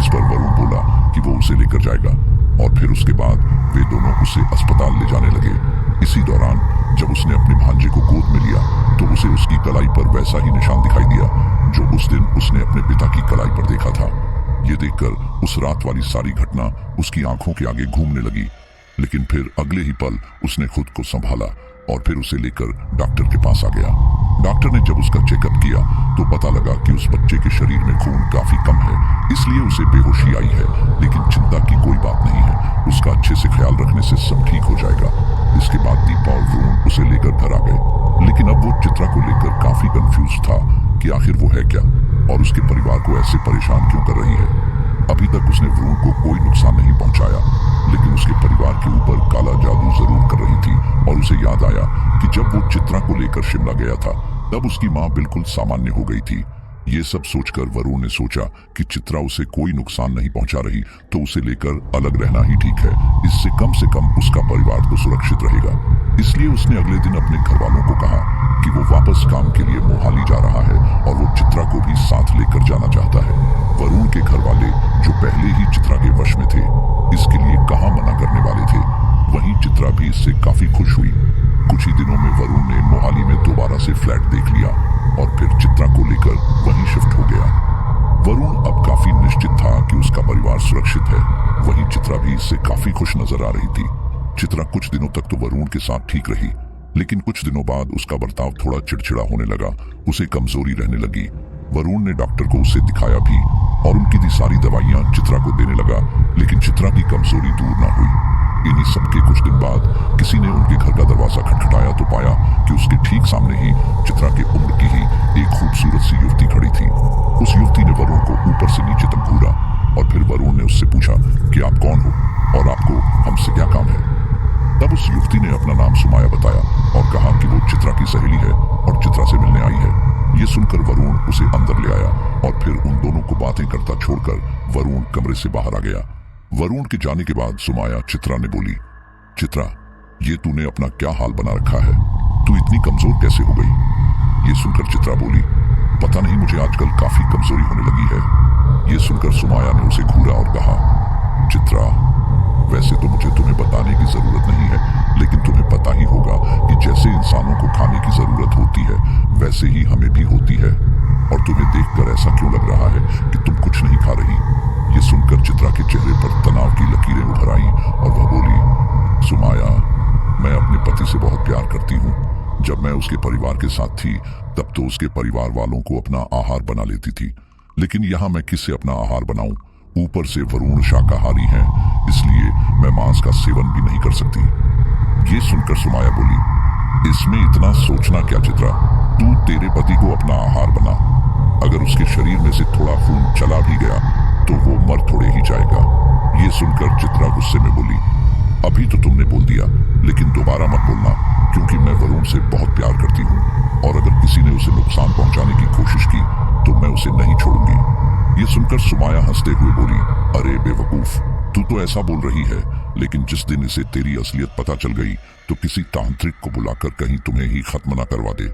इस पर वरुण बोला कि वो उसे लेकर जाएगा, और फिर उसके बाद वे दोनों उसे अस्पताल ले जाने लगे। इसी दौरान जब उसने अपने भांजे को गोद में लिया तो उसे उसकी कलाई पर वैसा ही निशान दिखाई दिया जो उस दिन उसने अपने पिता की कलाई पर देखा था। ये देखकर उस रात वाली सारी घटना उसकी आंखों के आगे घूमने लगी, लेकिन फिर अगले ही पल उसने खुद को संभाला और फिर उसे लेकर डॉक्टर के पास आ गया। डॉक्टर ने जब उसका चेकअप किया तो पता लगा कि उस बच्चे के शरीर में खून काफी कम है, इसलिए उसे बेहोशी आई है, लेकिन चिंता की कोई बात नहीं है, उसका अच्छे से ख्याल रखने से सब ठीक हो जाएगा। इसके बाद दीपा और वरुण उसे लेकर घर आ गए, लेकिन अब वो चित्रा को लेकर काफी कंफ्यूज था कि आखिर वो है क्या और उसके परिवार को ऐसे परेशान क्यों कर रही है। अभी तक उसने वरुण को कोई नुकसान नहीं पहुंचाया, लेकिन उसके परिवार के ऊपर काला जादू जरूर कर रही थी। और उसे याद आया कि जब वो चित्रा को लेकर शिमला गया था तब उसकी मां बिल्कुल सामान्य हो गई थी। ये सब सोचकर वरुण ने सोचा कि चित्रा उसे कोई नुकसान नहीं पहुंचा रही तो उसे लेकर अलग रहना ही ठीक है, इससे कम उसका परिवार तो सुरक्षित रहेगा। इसलिए उसने अगले दिन अपने घर वालों को कहा कि वो वापस काम के लिए मोहाली जा रहा है और वो चित्रा को भी साथ लेकर जाना चाहता है। वरुण के घर वाले जो पहले ही चित्रा के वश में थे, इसके लिए कहाँ मना करने वाले थे। वहीं चित्रा भी इससे काफी खुश हुई। कुछ ही दिनों में वरुण ने मोहाली में दोबारा से फ्लैट देख लिया और फिर चित्रा को लेकर वहीं शिफ्ट हो गया। वरुण अब काफी निश्चित था कि उसका परिवार सुरक्षित है। वहीं चित्रा भी इससे काफी खुश नजर आ रही थी। चित्रा कुछ दिनों तक तो वरुण के साथ ठीक रही, लेकिन कुछ दिनों बाद उसका बर्ताव थोड़ा चिड़चिड़ा होने लगा, उसे कमजोरी रहने लगी। वरुण ने डॉक्टर को उसे दिखाया भी और उनकी दी सारी दवाइयां चित्रा को देने लगा, लेकिन चित्रा की कमजोरी दूर ना हुई। इन्हीं सबके कुछ दिन बाद किसी ने उनके घर का दरवाजा खटखटाया तो पाया कि उसके ठीक सामने ही चित्रा की उम्र की ही एक खूबसूरत सी युवती खड़ी थी। उस युवती ने वरुण को ऊपर से नीचे तक घूरा और फिर वरुण ने ने उससे पूछा कि आप कौन हो और आपको हमसे क्या काम है। तब उस युवती ने अपना नाम सुमाया बताया और कहा कि वो चित्रा की सहेली है और चित्रा से मिलने आई है। ये सुनकर वरुण उसे अंदर ले आया और फिर उन दोनों को बातें करता छोड़कर वरुण कमरे से बाहर आ गया। वरुण के जाने के बाद सुमाया चित्रा ने बोली, चित्रा, ये तूने अपना क्या हाल बना रखा है, तू इतनी कमजोर कैसे हो गई। ये सुनकर चित्रा बोली, पता नहीं मुझे आजकल काफी कमजोरी होने लगी है। ये सुनकर सुमाया ने उसे घूरा और कहा, चित्रा, वैसे तो मुझे तुम्हें बताने की जरूरत नहीं है, लेकिन तुम्हें पता ही होगा कि जैसे इंसानों को खाने की जरूरत होती है वैसे ही हमें भी होती है, और तुम्हें देखकर ऐसा क्यों लग रहा है कि तुम कुछ नहीं खा रही। ये सुनकर चित्रा के चेहरे पर तनाव की लकीरें उभर आईं और वह बोली, सुमाया, मैं अपने पति से बहुत प्यार करती हूँ। जब मैं उसके परिवार के साथ थी तब तो उसके परिवार वालों को अपना आहार बना लेती थी, लेकिन यहाँ मैं किससे अपना आहार बनाऊं। ऊपर से वरुण शाकाहारी हैं, इसलिए मैं मांस का सेवन भी नहीं कर सकती। ये सुनकर सुमाया बोली, इसमें इतना सोचना क्या चित्रा, तू तेरे पति को अपना आहार बना। अगर उसके शरीर में से थोड़ा खून चला भी गया तो वो मर थोड़े ही जाएगा। ये सुनकर चित्रा गुस्से में बोली, अभी तो तुमने बोल दिया, लेकिन दोबारा मत बोलना, क्योंकि मैं वरुण से बहुत प्यार करती हूँ और अगर किसी ने उसे नुकसान पहुंचाने की कोशिश की तो मैं उसे नहीं छोड़ूंगी। ये सुनकर सुमाया हंसते हुए बोली, अरे बेवकूफ, तू तो ऐसा बोल रही है, लेकिन जिस दिन इसे तेरी असलियत पता चल गई तो किसी तांत्रिक को बुलाकर कहीं तुम्हें ही खत्म न करवा दे।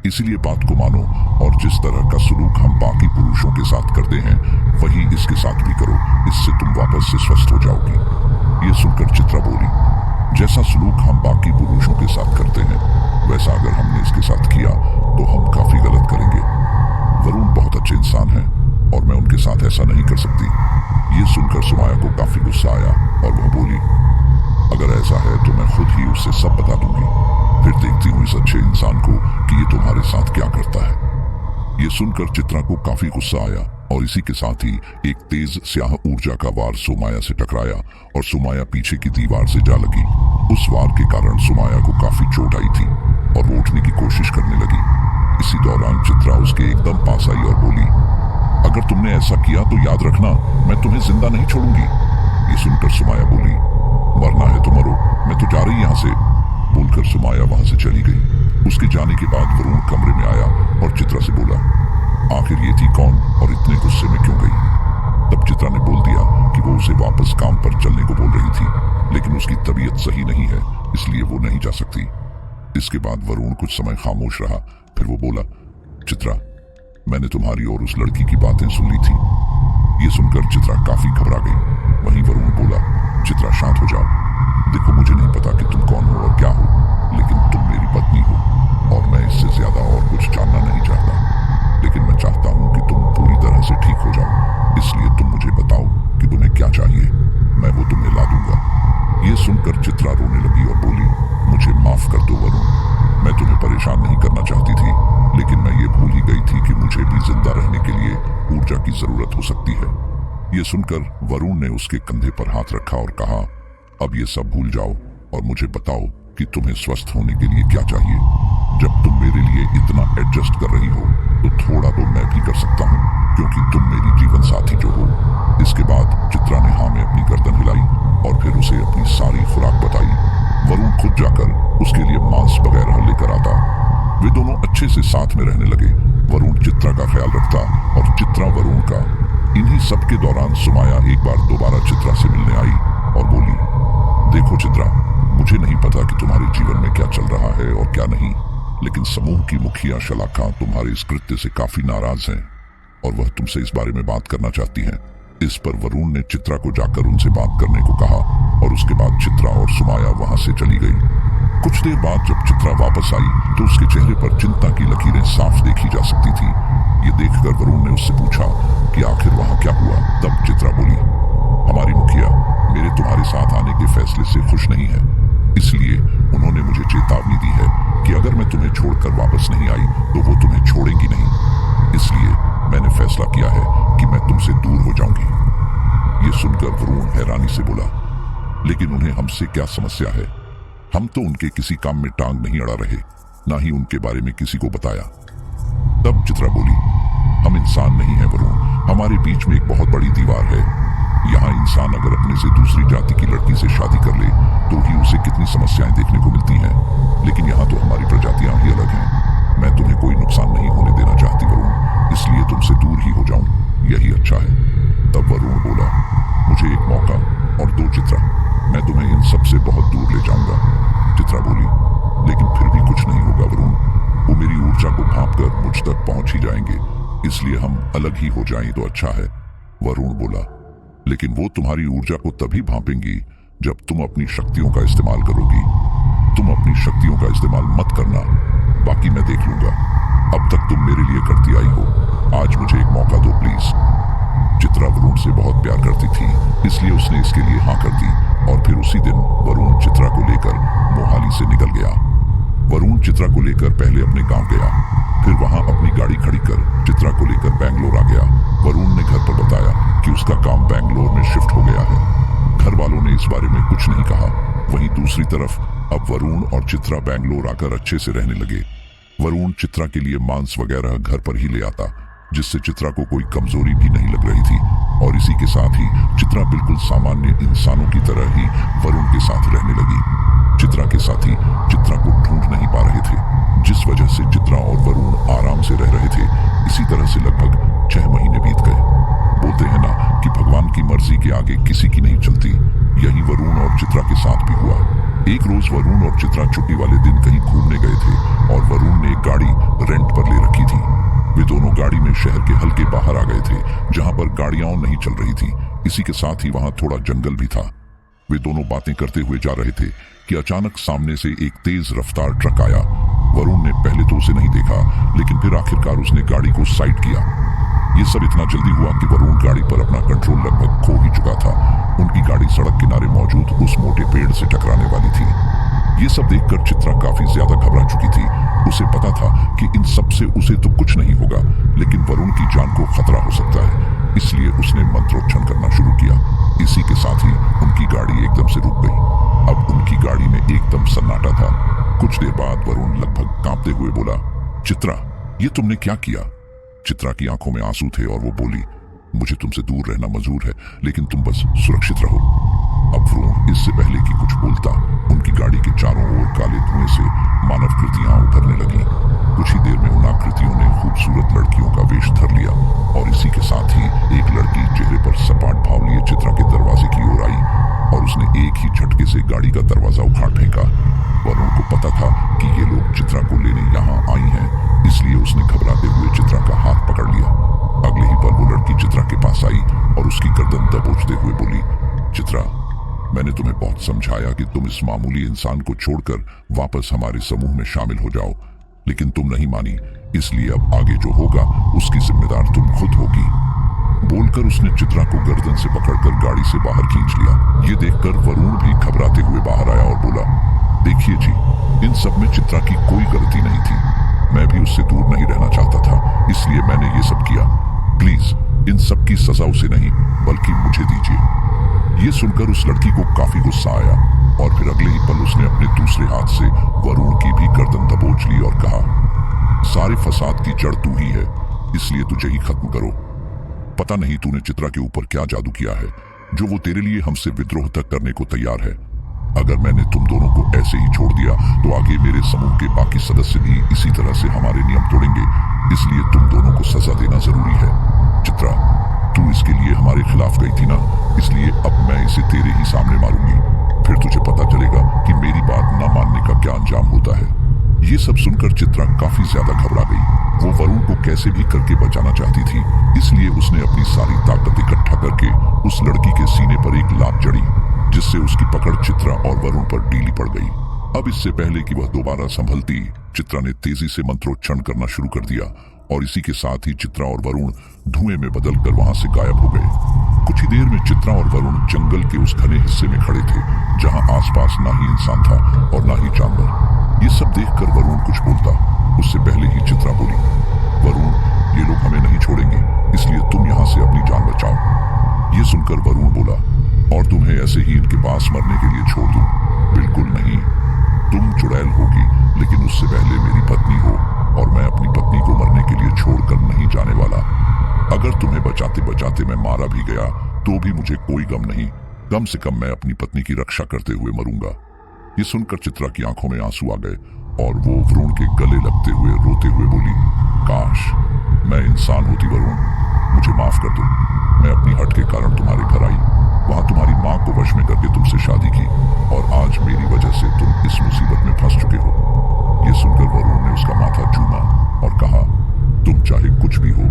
इसीलिए बात को मानो और जिस तरह का सलूक हम बाकी पुरुषों के साथ करते हैं वही इसके साथ भी करो, इससे तुम वापस से स्वस्थ हो जाओगी। ये सुनकर चित्रा बोली, जैसा सलूक हम बाकी पुरुषों के साथ करते हैं वैसा अगर हमने इसके साथ किया तो हम काफी गलत करेंगे। वरुण बहुत अच्छे इंसान हैं और मैं उनके साथ ऐसा नहीं कर सकती। ये सुनकर सुमाया को काफी गुस्सा आया और वह बोली, अगर ऐसा है तो मैं खुद ही उससे सब बता दूंगी, फिर देखती हूँ इस अच्छे इंसान को कि ये तुम्हारे साथ क्या करता है। ये सुनकर चित्रा को काफी गुस्सा आया और इसी के साथ ही एक तेज स्याह ऊर्जा का वार सुमाया से टकराया और सुमाया पीछे की दीवार से जा लगी। उस वार के कारण सुमाया को काफी चोट आई थी और वो उठने की कोशिश करने लगी। इसी दौरान चित्रा उसके एकदम पास आई और बोली, अगर तुमने ऐसा किया तो याद रखना मैं तुम्हें जिंदा नहीं छोड़ूंगी। ये सुनकर सुमाया बोली, मरना है तो मरो, मैं तो जा रही यहाँ से। बोलकर सुमाया वहां से चली गई। उसके जाने के बाद वरुण कमरे में आया और चित्रा से बोला, आखिर ये थी कौन और इतने गुस्से में क्यों गई। तब चित्रा ने बोल दिया कि वो उसे वापस काम पर चलने को बोल रही थी, लेकिन उसकी तबीयत सही नहीं है इसलिए वो नहीं जा सकती। इसके बाद वरुण कुछ समय खामोश रहा, फिर वो बोला, चित्रा, मैंने तुम्हारी और उस लड़की की बातें सुन ली थी। ये सुनकर चित्रा काफी घबरा गई। वहीं वरुण बोला, चित्रा शांत हो जाओ, देखो मुझे नहीं पता कि तुम कौन हो और क्या हो, लेकिन तुम मेरी पत्नी हो और मैं इससे ज्यादा और कुछ जानना नहीं चाहता, लेकिन मैं चाहता हूँ कि तुम पूरी तरह से ठीक हो जाओ, इसलिए तुम मुझे बताओ कि तुम्हें क्या चाहिए, मैं वो तुम्हें ला दूंगा। ये सुनकर चित्रा रोने लगी और बोली, मुझे माफ कर दो वरुण, मैं तुम्हें परेशान नहीं करना चाहती थी, लेकिन मैं ये भूल ही गई थी कि मुझे भी जिंदा रहने के लिए ऊर्जा की जरूरत हो सकती है। ये सुनकर वरुण ने उसके कंधे पर हाथ रखा और कहा, अब ये सब भूल जाओ और मुझे बताओ कि तुम्हें स्वस्थ होने के लिए क्या चाहिए। जब तुम मेरे लिए इतना एडजस्ट कर रही हो तो थोड़ा तो मैं भी कर सकता हूँ, क्योंकि तुम मेरी जीवन साथी जो हो। इसके बाद चित्रा ने हाँ में अपनी गर्दन हिलाई और फिर उसे अपनी सारी खुराक बताई। वरुण खुद जाकर उसके लिए मांस वगैरह लेकर आता। वे दोनों अच्छे से साथ में रहने लगे। वरुण चित्रा का ख्याल रखता और चित्रा वरुण का। इन्हीं सब के दौरान सुमाया एक बार दोबारा चित्रा से मिलने आई और बोली, देखो चित्रा, मुझे नहीं पता कि तुम्हारे जीवन में क्या चल रहा है और क्या नहीं, लेकिन समूह की मुखिया शलाका तुम्हारे इस कृत्य से काफी नाराज हैं और वह तुमसे इस बारे में बात करना चाहती हैं। इस पर वरुण ने चित्रा को जाकर उनसे बात करने को कहा और उसके बाद चित्रा और सुमाया वहां से चली गई। कुछ देर बाद जब चित्रा वापस आई तो उसके चेहरे पर चिंता की लकीरें साफ देखी जा सकती थी। ये देखकर वरुण ने उससे पूछा कि आखिर वहां क्या हुआ। तब चित्रा बोली, हमारी मुखिया मेरे तुम्हारे साथ आने के फैसले से खुश नहीं है, इसलिए उन्होंने मुझे चेतावनी दी है कि अगर मैं तुम्हें छोड़कर वापस नहीं आई तो वो तुम्हें छोड़ेंगी नहीं। इसलिए मैंने फैसला किया है कि मैं तुमसे दूर हो जाऊंगी। ये सुनकर वरुण हैरानी से बोला, लेकिन उन्हें हमसे क्या समस्या है? हम तो उनके किसी काम में टांग नहीं अड़ा रहे, ना ही उनके बारे में किसी को बताया। तब चित्रा बोली, हम इंसान नहीं है वरुण, हमारे बीच में एक बहुत बड़ी दीवार है। यहाँ इंसान अगर अपने से दूसरी जाति की लड़की से शादी कर ले तो ही उसे कितनी समस्याएं देखने को मिलती हैं, लेकिन यहाँ तो हमारी प्रजातियां ही अलग हैं। मैं तुम्हें कोई नुकसान नहीं होने देना चाहती वरुण, इसलिए तुमसे दूर ही हो जाऊं, यही अच्छा है। तब वरुण बोला, मुझे एक मौका और दो चित्रा, मैं तुम्हें इन सब से बहुत दूर ले जाऊंगा। चित्रा बोली, लेकिन फिर भी कुछ नहीं होगा वरुण, वो मेरी ऊर्जा को भांप कर मुझ तक पहुंच ही जाएंगे, इसलिए हम अलग ही हो जाएं तो अच्छा है। वरुण बोला, लेकिन वो तुम्हारी ऊर्जा को तभी भांपेंगी जब तुम अपनी शक्तियों का इस्तेमाल करोगी। तुम अपनी शक्तियों का इस्तेमाल मत करना, बाकी मैं देख लूंगा। अब तक तुम मेरे लिए करती आई हो, आज मुझे एक मौका दो प्लीज। चित्रा वरुण से बहुत प्यार करती थी, इसलिए उसने इसके लिए हाँ कर दी और फिर उसी दिन वरुण चित्रा को लेकर मोहाली से निकल गया। वरुण चित्रा को लेकर पहले अपने गांव गया, फिर वहां अपनी गाड़ी खड़ी कर चित्रा को लेकर बैंगलोर आ गया। वरुण ने घर पर बताया कि उसका काम बैंगलोर में शिफ्ट हो गया है। घर वालों ने इस बारे में कुछ नहीं कहा। वहीं दूसरी तरफ अब वरुण और चित्रा बैंगलोर आकर अच्छे से रहने लगे। वरुण चित्रा के लिए मांस वगैरह घर पर ही ले आता, जिससे चित्रा को कोई कमजोरी भी नहीं लग रही थी, और इसी के साथ ही चित्रा बिल्कुल सामान्य इंसानों की तरह ही वरुण के साथ रहने लगी। चित्रा के साथी चित्रा को ढूंढ नहीं पा रहे थे, जिस वजह से चित्रा और वरुण आराम से रह रहे थे। इसी तरह से लगभग 6 महीने बीत गए। बोलते हैं ना कि भगवान की मर्जी के आगे किसी की नहीं चलती, यही वरुण और चित्रा के साथ भी हुआ। एक रोज वरुण और चित्रा छुट्टी वाले दिन कहीं घूमने गए थे और वरुण ने एक गाड़ी रेंट पर ले रखी थी। वे दोनों गाड़ी में शहर के हल्के बाहर आ गए थे, जहां पर गाड़ियां नहीं चल रही थी। इसी के साथ ही वहां थोड़ा जंगल भी था। वे दोनों बातें करते हुए जा रहे थे कि अचानक सामने से एक तेज रफ्तार ट्रक आया। वरुण ने पहले तो उसे नहीं देखा, लेकिन फिर आखिरकार उसने गाड़ी को साइड किया। ये सब इतना जल्दी हुआ कि वरुण गाड़ी पर अपना कंट्रोल लगभग खो ही चुका था। उनकी गाड़ी सड़क किनारे मौजूद उस मोटे पेड़ से टकराने वाली थी। ये सब देखकर चित्रा काफी ज्यादा घबरा चुकी थी। उसे पता था कि इन सब से उसे तो कुछ नहीं होगा, लेकिन वरुण की जान को खतरा हो सकता है, इसलिए उसने मंत्रोच्चारण करना शुरू किया। इसी के साथ ही उनकी गाड़ी एकदम से रुक गई। अब उनकी गाड़ी में एकदम सन्नाटा था। कुछ देर बाद वरुण लगभग कांपते हुए बोला, चित्रा, ये तुमने क्या किया? चित्रा की आंखों में आंसू थे और वो बोली, मुझे तुमसे दूर रहना मंजूर है, लेकिन तुम बस सुरक्षित रहो। अब वरुण इससे पहले कि कुछ बोलता, उनकी गाड़ी के चारों ओर काले धुएं से मानव कृतियां उभरने लगी। कुछ ही देर में उन आकृतियों ने खूबसूरत लड़कियों का वेश धर लिया और इसी के साथ ही एक लड़की चेहरे पर सपाट भाव लिए चित्रा के दरवाजे की ओर आई और उसने एक ही झटके से गाड़ी का दरवाजा उखाड़ फेंका। वरुण को पता था कि ये लोग चित्रा को लेने यहाँ आई हैं, इसलिए उसने घबराते हुए चित्रा का हाथ पकड़ लिया। अगले ही पल वो लड़की चित्रा के पास आई और उसकी गर्दन दबोचते हुए बोली, चित्रा, मैंने तुम्हें बहुत समझाया कि तुम इस मामूली इंसान को छोड़कर वापस हमारे समूह में शामिल हो जाओ, लेकिन तुम नहीं मानी, इसलिए अब आगे जो होगा उसकी जिम्मेदार तुम खुद होगी। बोलकर उसने चित्रा को गर्दन से पकड़कर गाड़ी से बाहर खींच लिया। ये देखकर वरुण भी घबराते हुए बाहर आया और बोला, देखिए जी, इन सब में चित्रा की कोई गलती नहीं थी। मैं भी उससे दूर नहीं रहना चाहता था, इसलिए मैंने ये सब किया। प्लीज इन सब की सजा उसे नहीं बल्कि मुझे दीजिए। ये सुनकर उस लड़की को काफी गुस्सा आया और फिर अगले ही पल उसने अपने दूसरे हाथ से वरुण की भी गर्दन दबोच ली और कहा, सारे फसाद की जड़ तू ही है, इसलिए तुझे ही खत्म करो। पता नहीं तूने चित्रा के ऊपर क्या जादू किया है जो वो तेरे लिए हमसे विद्रोह तक करने को तैयार है। अगर मैंने तुम दोनों को ऐसे ही छोड़ दिया तो आगे मेरे समूह के बाकी सदस्य भी इसी तरह से हमारे नियम तोड़ेंगे, इसलिए तुम दोनों को सजा देना जरूरी है। चित्रा, तू इसके लिए हमारे खिलाफ गई थी ना, इसलिए अब मैं इसे तेरे ही सामने मारूंगी, फिर तुझे पता चलेगा कि मेरी बात न मानने का क्या अंजाम होता है। ये सब सुनकर चित्रा काफी ज्यादा घबरा गई। वो वरुण को कैसे भी करके बचाना चाहती थी, इसलिए उसने अपनी सारी ताकत इकट्ठा करके उस लड़की के सीने पर एक लात जड़ी, जिससे उसकी पकड़ चित्रा और वरुण पर ढीली पड़ गई। अब इससे पहले कि वह दोबारा संभलती, चित्रा ने तेजी से मंत्रोच्चारण करना शुरू कर दिया और इसी के साथ ही चित्रा और वरुण धुएं में बदलकर वहां से गायब हो गए। कुछ ही देर में चित्रा और वरुण जंगल के उस घने हिस्से में खड़े थे जहां आसपास ना ही इंसान था और ना ही जानवर। ये सब देखकर वरुण कुछ बोलता, उससे पहले ही चित्रा बोली, वरुण, ये लोग हमें नहीं छोड़ेंगे, इसलिए तुम यहाँ से अपनी जान बचाओ। ये सुनकर वरुण बोला, और तुम्हें ऐसे ही इनके पास मरने के लिए छोड़ दूं? बिल्कुल नहीं, तुम चुड़ैल होगी, लेकिन उससे पहले मेरी पत्नी हो और मैं अपनी पत्नी को मरने के लिए छोड़कर नहीं जाने वाला। अगर तुम्हें बचाते बचाते मैं मारा भी गया तो भी मुझे कोई गम नहीं, कम से कम मैं अपनी पत्नी की रक्षा करते हुए मरूंगा। ये सुनकर चित्रा की आंखों में आंसू आ गए और वो वरुण के गले लगते हुए रोते हुए बोली, काश मैं इंसान होती वरुण, मुझे माफ कर दो। मैं अपनी हट के कारण तुम्हारे घर आई, वहां तुम्हारी माँ को वश में करके तुमसे शादी की और आज मेरी वजह से तुम इस मुसीबत में फंस चुके हो। ये सुनकर वरुण ने उसका माथा चूमा और कहा, तुम चाहे कुछ भी हो,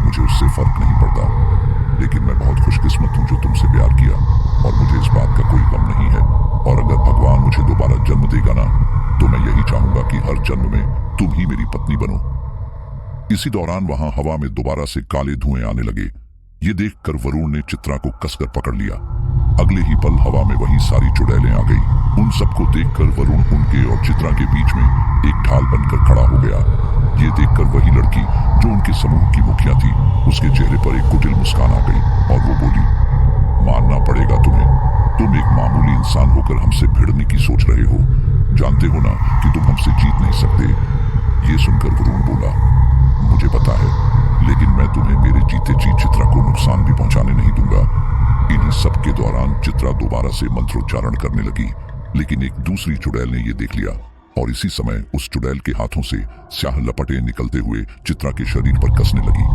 मुझे उससे फर्क नहीं पड़ता, लेकिन मैं बहुत खुशकिस्मत हूं जो तुमसे प्यार किया और मुझे इस बात का कोई गम नहीं है। और अगर भगवान मुझे दोबारा जन्म देगा ना, तो मैं यही चाहूंगा कि हर जन्म में तुम ही मेरी पत्नी बनो। इसी दौरान वहां हवा में दोबारा से काले धुएं आने लगे। ये देखकर वरुण ने चित्रा को कसकर पकड़ लिया। अगले ही पल हवा में वही सारी चुड़ैलें आ गई। उन सबको देखकर वरुण उनके और चित्रा के बीच में एक ढाल बनकर खड़ा हो गया। ये देखकर वही लड़की जो उनके समूह की मुखिया थी, उसके चेहरे पर एक कुटिल मुस्कान आ गई और वो बोली, मानना पड़ेगा तुम्हें, तुम एक मामूली इंसान होकर हमसे भिड़ने की सोच रहे हो, जानते हो ना कि तुम हमसे जीत नहीं सकते। ये सुनकर वरुण बोला, मुझे पता है, लेकिन मैं तुम्हें मेरे जीते जी चित्रा को नुकसान भी पहुंचाने नहीं दूंगा। इन्हीं सब के दौरान चित्रा दोबारा से मंत्रोच्चारण करने लगी, लेकिन एक दूसरी चुड़ैल ने यह देख लिया और इसी समय उस चुड़ैल के हाथों से स्याह लपटें निकलते हुए चित्रा के शरीर पर कसने लगी।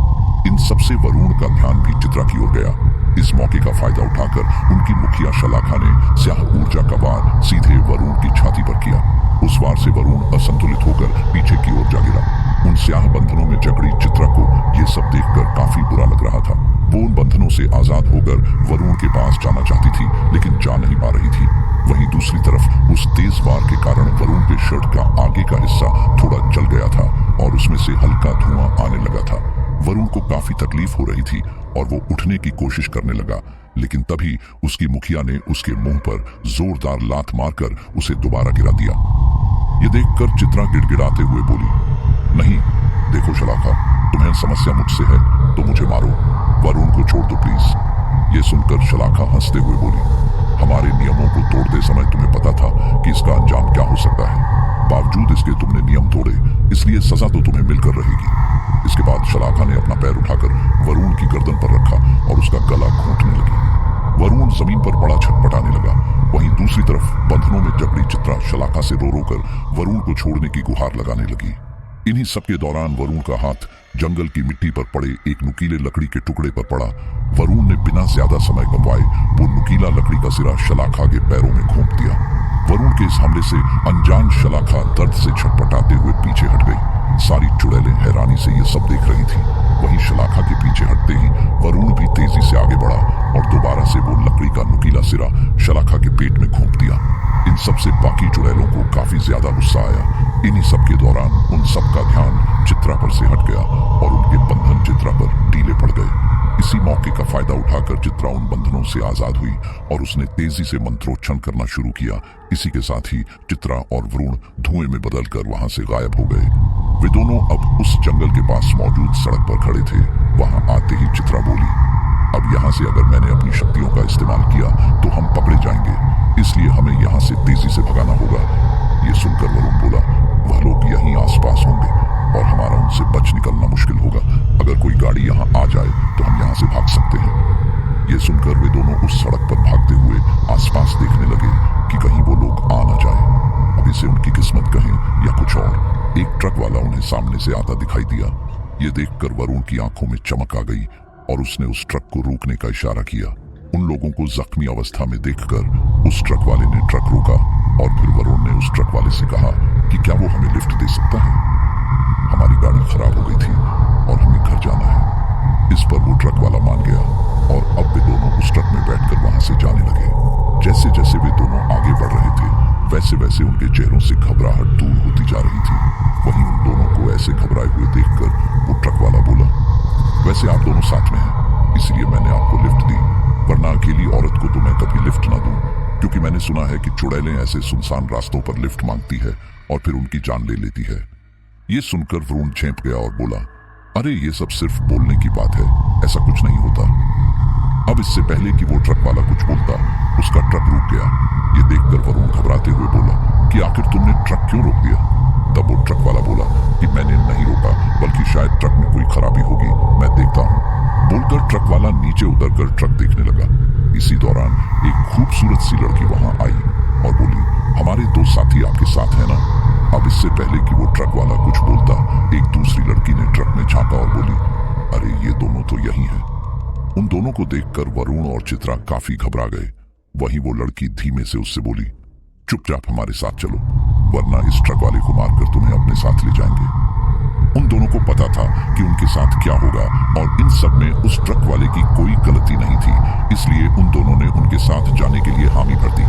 इन सबसे वरुण का ध्यान भी चित्रा की ओर गया। इस मौके का फायदा उठाकर उनकी मुखिया शलाखा ने स्याह ऊर्जा का वार सीधे वरुण की छाती पर किया। उस वार से वरुण असंतुलित होकर पीछे की ओर जा गिरा। उन स्याह बंधनों में जकड़ी चित्रा को यह सब देखकर काफी बुरा लग रहा था। वो उन बंधनों से आजाद होकर वरुण के पास जाना चाहती थी, लेकिन जा नहीं पा रही थी। वहीं दूसरी तरफ उस तेज वार के कारण वरुण के शर्ट का आगे का हिस्सा थोड़ा जल गया था और उसमें से हल्का धुआं आने लगा था। वरुण को काफी तकलीफ हो रही थी और वो उठने की कोशिश करने लगा, लेकिन तभी उसकी मुखिया ने उसके मुंह पर जोरदार लात मारकर उसे दोबारा गिरा दिया। ये देखकर चित्रा गिड़गिड़ाते हुए बोली, नहीं, देखो शलाखा, तुम्हें समस्या मुझसे है तो मुझे मारो, वरुण को छोड़ दो प्लीज। ये सुनकर शलाखा हंसते हुए बोली, हमारे नियमों को तोड़ते समय तुम्हें पता था कि इसका अंजाम क्या हो सकता है, बावजूद इसके तुमने नियम तोड़े, इसलिए सजा तो तुम्हें मिलकर रहेगी। इसके बाद शलाखा ने अपना पैर उठाकर वरुण की गर्दन पर रखा और उसका गला घोंटने लगी। वरुण जमीन पर बड़ा छटपटाने लगा। वहीं दूसरी तरफ बंधनों में जकड़ी चित्रा शलाखा से रो रो कर वरुण को छोड़ने की गुहार लगाने लगी। इन्हीं सबके दौरान वरुण का हाथ जंगल की मिट्टी पर पड़े एक नुकीले लकड़ी के टुकड़े पर पड़ा। वरुण ने बिना ज्यादा समय गंवाए वो नुकीला लकड़ी का सिरा शलाखा के पैरों में घोंप दिया। वरुण के इस हमले से अनजान शलाखा दर्द से छटपटाते हुए पीछे हट गई। सारी चुड़ैलें हैरानी से ये सब देख रही थी। वहीं शलाखा के पीछे हटते ही वरुण भी तेजी से आगे बढ़ा और दोबारा से वो लकड़ी का नुकीला सिरा शलाखा के पेट में घोंप दिया। इन सब से बाकी चुड़ैलों को काफी ज्यादा गुस्सा आया। इन्हीं सब के दौरान उन सब का ध्यान चित्रा पर से हट गया और उनके बंधन चित्रा पर ढीले पड़ गए। इसी मौके का फायदा उठाकर चित्रा उन बंधनों से आजाद हुई और उसने तेजी से मंत्रोच्चारण करना शुरू किया। इसी के साथ ही चित्रा और वरुण धुएं में बदलकर वहां से गायब हो गए। वे दोनों अब उस जंगल के पास मौजूद सड़क पर खड़े थे। वहां आते ही चित्रा बोली, अब यहाँ से अगर मैंने अपनी शक्तियों का इस्तेमाल किया तो हम पकड़े जाएंगे, इसलिए हमें यहाँ से तेजी से भगाना होगा। ये सुनकर वरुण बोला, वह लोग यहीं आसपास होंगे और हमारा उनसे बच निकलना मुश्किल होगा। अगर कोई गाड़ी यहाँ आ जाए तो हम यहाँ से भाग सकते हैं। ये सुनकर वे दोनों उस सड़क पर भागते हुए आसपास देखने लगे कि कहीं वो लोग आ ना जाए। अब इसे उनकी किस्मत कहें या कुछ और। एक ट्रक वाला उन्हें सामने से आता दिखाई दिया। ये देखकर वरुण की आंखों में चमक आ गई और उसने उस ट्रक को रोकने का इशारा किया। उन लोगों को जख्मी अवस्था में देखकर उस ट्रक वाले ने ट्रक रोका और फिर वरुण ने उस ट्रक वाले से कहा कि क्या वो हमें लिफ्ट दे सकता है, हमारी गाड़ी खराब हो गई थी और हमें घर जाना है। इस पर वो ट्रक वाला मान गया और अब वे दोनों उस ट्रक में बैठकर वहां से जाने लगे। जैसे जैसे वे दोनों आगे बढ़ रहे थे वैसे वैसे उनके चेहरों से घबराहट दूर होती जा रही थी। वहीं उन दोनों को ऐसे घबराए हुए देखकर वो ट्रक वाला बोला, वैसे आप दोनों साथ में हैं, इसलिए मैंने आपको लिफ्ट दी, वरना अकेली औरत को तो मैं कभी लिफ्ट ना दूं, क्योंकि मैंने सुना है कि चुड़ैलें ऐसे सुनसान रास्तों पर लिफ्ट मांगती है और फिर उनकी जान ले लेती है। ये सुनकर वरुण चेंप गया और बोला, अरे ये सब सिर्फ बोलने की बात है, ऐसा कुछ नहीं होता। अब इससे पहले कि वो ट्रक वाला कुछ बोलता, उसका ट्रक रुक गया। ये देखकर वरुण घबराते हुए बोला कि आखिर तुमने ट्रक क्यों रोक दिया? तब वो ट्रक वाला बोला कि मैंने नहीं रोका, बल्कि शायद ट्रक में कोई खराबी होगी, मैं देखता हूँ। बोलकर ट्रक वाला नीचे उतरकर ट्रक देखने लगा। इसी दौरान एक खूबसूरत सी लड़की वहां आई और बोली, हमारे दो साथी आपके साथ हैं ना? अब इससे पहले कि वो ट्रक वाला कुछ बोलता, एक दूसरी लड़की ने ट्रक में झांका और बोली, अरे ये दोनों तो यही हैं। उन दोनों को देखकर वरुण और चित्रा काफी घबरा गए। वहीं वो लड़की धीमे से उससे बोली, चुपचाप हमारे साथ चलो, वरना इस ट्रक वाले को मारकर तुम्हें अपने साथ ले जाएंगे। उन दोनों को पता था कि उनके साथ क्या होगा और इन सब में उस ट्रक वाले की कोई गलती नहीं थी, इसलिए उन दोनों ने उनके साथ जाने के लिए हामी भर दी।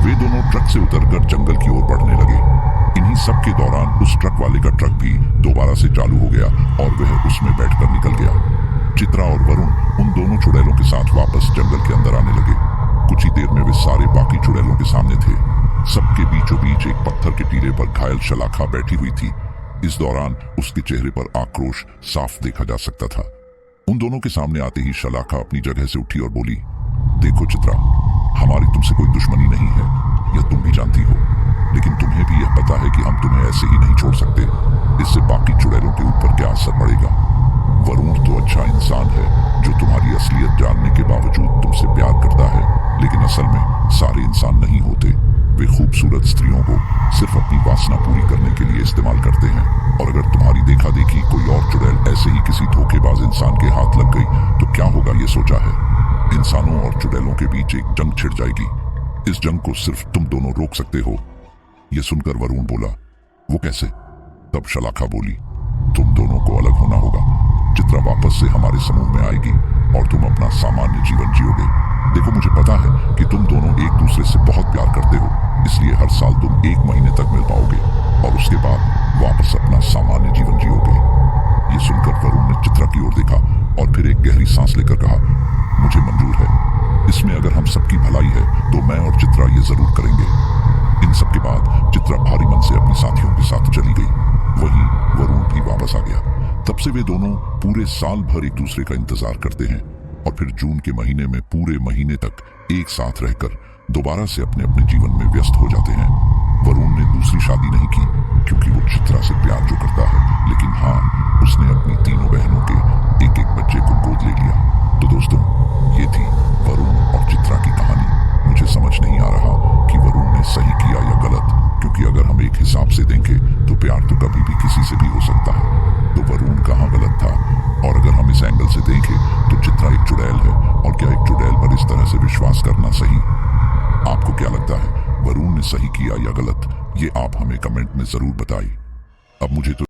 वे दोनों ट्रक से उतरकर जंगल की ओर बढ़ने लगे। इन्हीं सब के दौरान उस ट्रक वाले का ट्रक भी दोबारा से चालू हो गया और वह उसमें बैठकर निकल गया। चित्रा और वरुण उन दोनों चुड़ैलों के साथ वापस जंगल के अंदर आने लगे। कुछ ही देर में वे सारे बाकी चुड़ैलों के सामने थे। सबके बीचों बीच एक पत्थर के टीले पर घायल शलाखा बैठी हुई थी। इस दौरान उसके चेहरे पर आक्रोश साफ देखा जा सकता था। उन दोनों के सामने आते ही शलाखा अपनी जगह से उठी और बोली, देखो चित्रा, हमारी तुमसे कोई दुश्मनी नहीं है, यह तुम भी जानती हो, लेकिन तुम्हें भी यह पता है कि हम तुम्हें ऐसे ही नहीं छोड़ सकते। इससे बाकी चुड़ैलों के ऊपर क्या असर पड़ेगा? वरुण तो अच्छा इंसान है जो तुम्हारी असलियत जानने के बावजूद तुमसे प्यार करता है, लेकिन असल में सारे इंसान नहीं होते। वे खूबसूरत स्त्रियों को सिर्फ अपनी वासना पूरी करने के लिए इस्तेमाल करते हैं, और अगर तुम्हारी देखा देखी कोई और चुड़ैल ऐसे ही किसी धोखेबाज इंसान के हाथ लग गई तो क्या होगा ये सोचा है? इंसानों और चुड़ैलों के बीच एक जंग छिड़ जाएगी। इस जंग को सिर्फ तुम दोनों रोक सकते हो। यह सुनकर वरुण बोला, वो कैसे? तब शलाखा बोली, तुम दोनों को अलग होना होगा। चित्रा वापस से हमारे समूह में आएगी और तुम अपना सामान्य जीवन जियोगे। देखो, मुझे पता है कि तुम दोनों एक दूसरे से बहुत प्यार करते हो, इसलिए हर साल तुम 1 महीने तक मिल पाओगे और उसके बाद वापस अपना सामान्य जीवन जियोगे। ये सुनकर वरुण ने चित्रा की ओर देखा और फिर एक गहरी सांस लेकर कहा, मुझे मंजूर है। इसमें अगर हम सबकी भलाई है तो मैं और चित्रा ये जरूर करेंगे। इन सब के बाद चित्रा भारी मन से अपने साथियों के साथ चली गई। वहीं वरुण भी वापस आ गया। तब से वे दोनों पूरे साल भर एक दूसरे का इंतजार करते हैं और फिर जून के महीने में पूरे महीने तक एक साथ रहकर दोबारा से अपने अपने जीवन में व्यस्त हो जाते हैं। वरुण ने दूसरी शादी नहीं की क्योंकि वो चित्रा से प्यार जो करता है, लेकिन हाँ, उसने अपनी तीनों बहनों के एक एक बच्चे को गोद ले लिया। तो दोस्तों, ये थी वरुण और चित्रा की कहानी। मुझे समझ नहीं आ रहा कि वरुण ने सही किया या गलत, क्योंकि अगर हम एक हिसाब से देखें तो प्यार तो कभी भी किसी से भी हो सकता है। तो वरुण कहाँ गलत था? और अगर हम इस एंगल से देखें तो चित्रा एक चुड़ैल है, और क्या एक चुड़ैल पर इस तरह से विश्वास करना सही? आपको क्या लगता है, वरुण ने सही किया या गलत? ये आप हमें कमेंट में जरूर बताइए। अब मुझे तो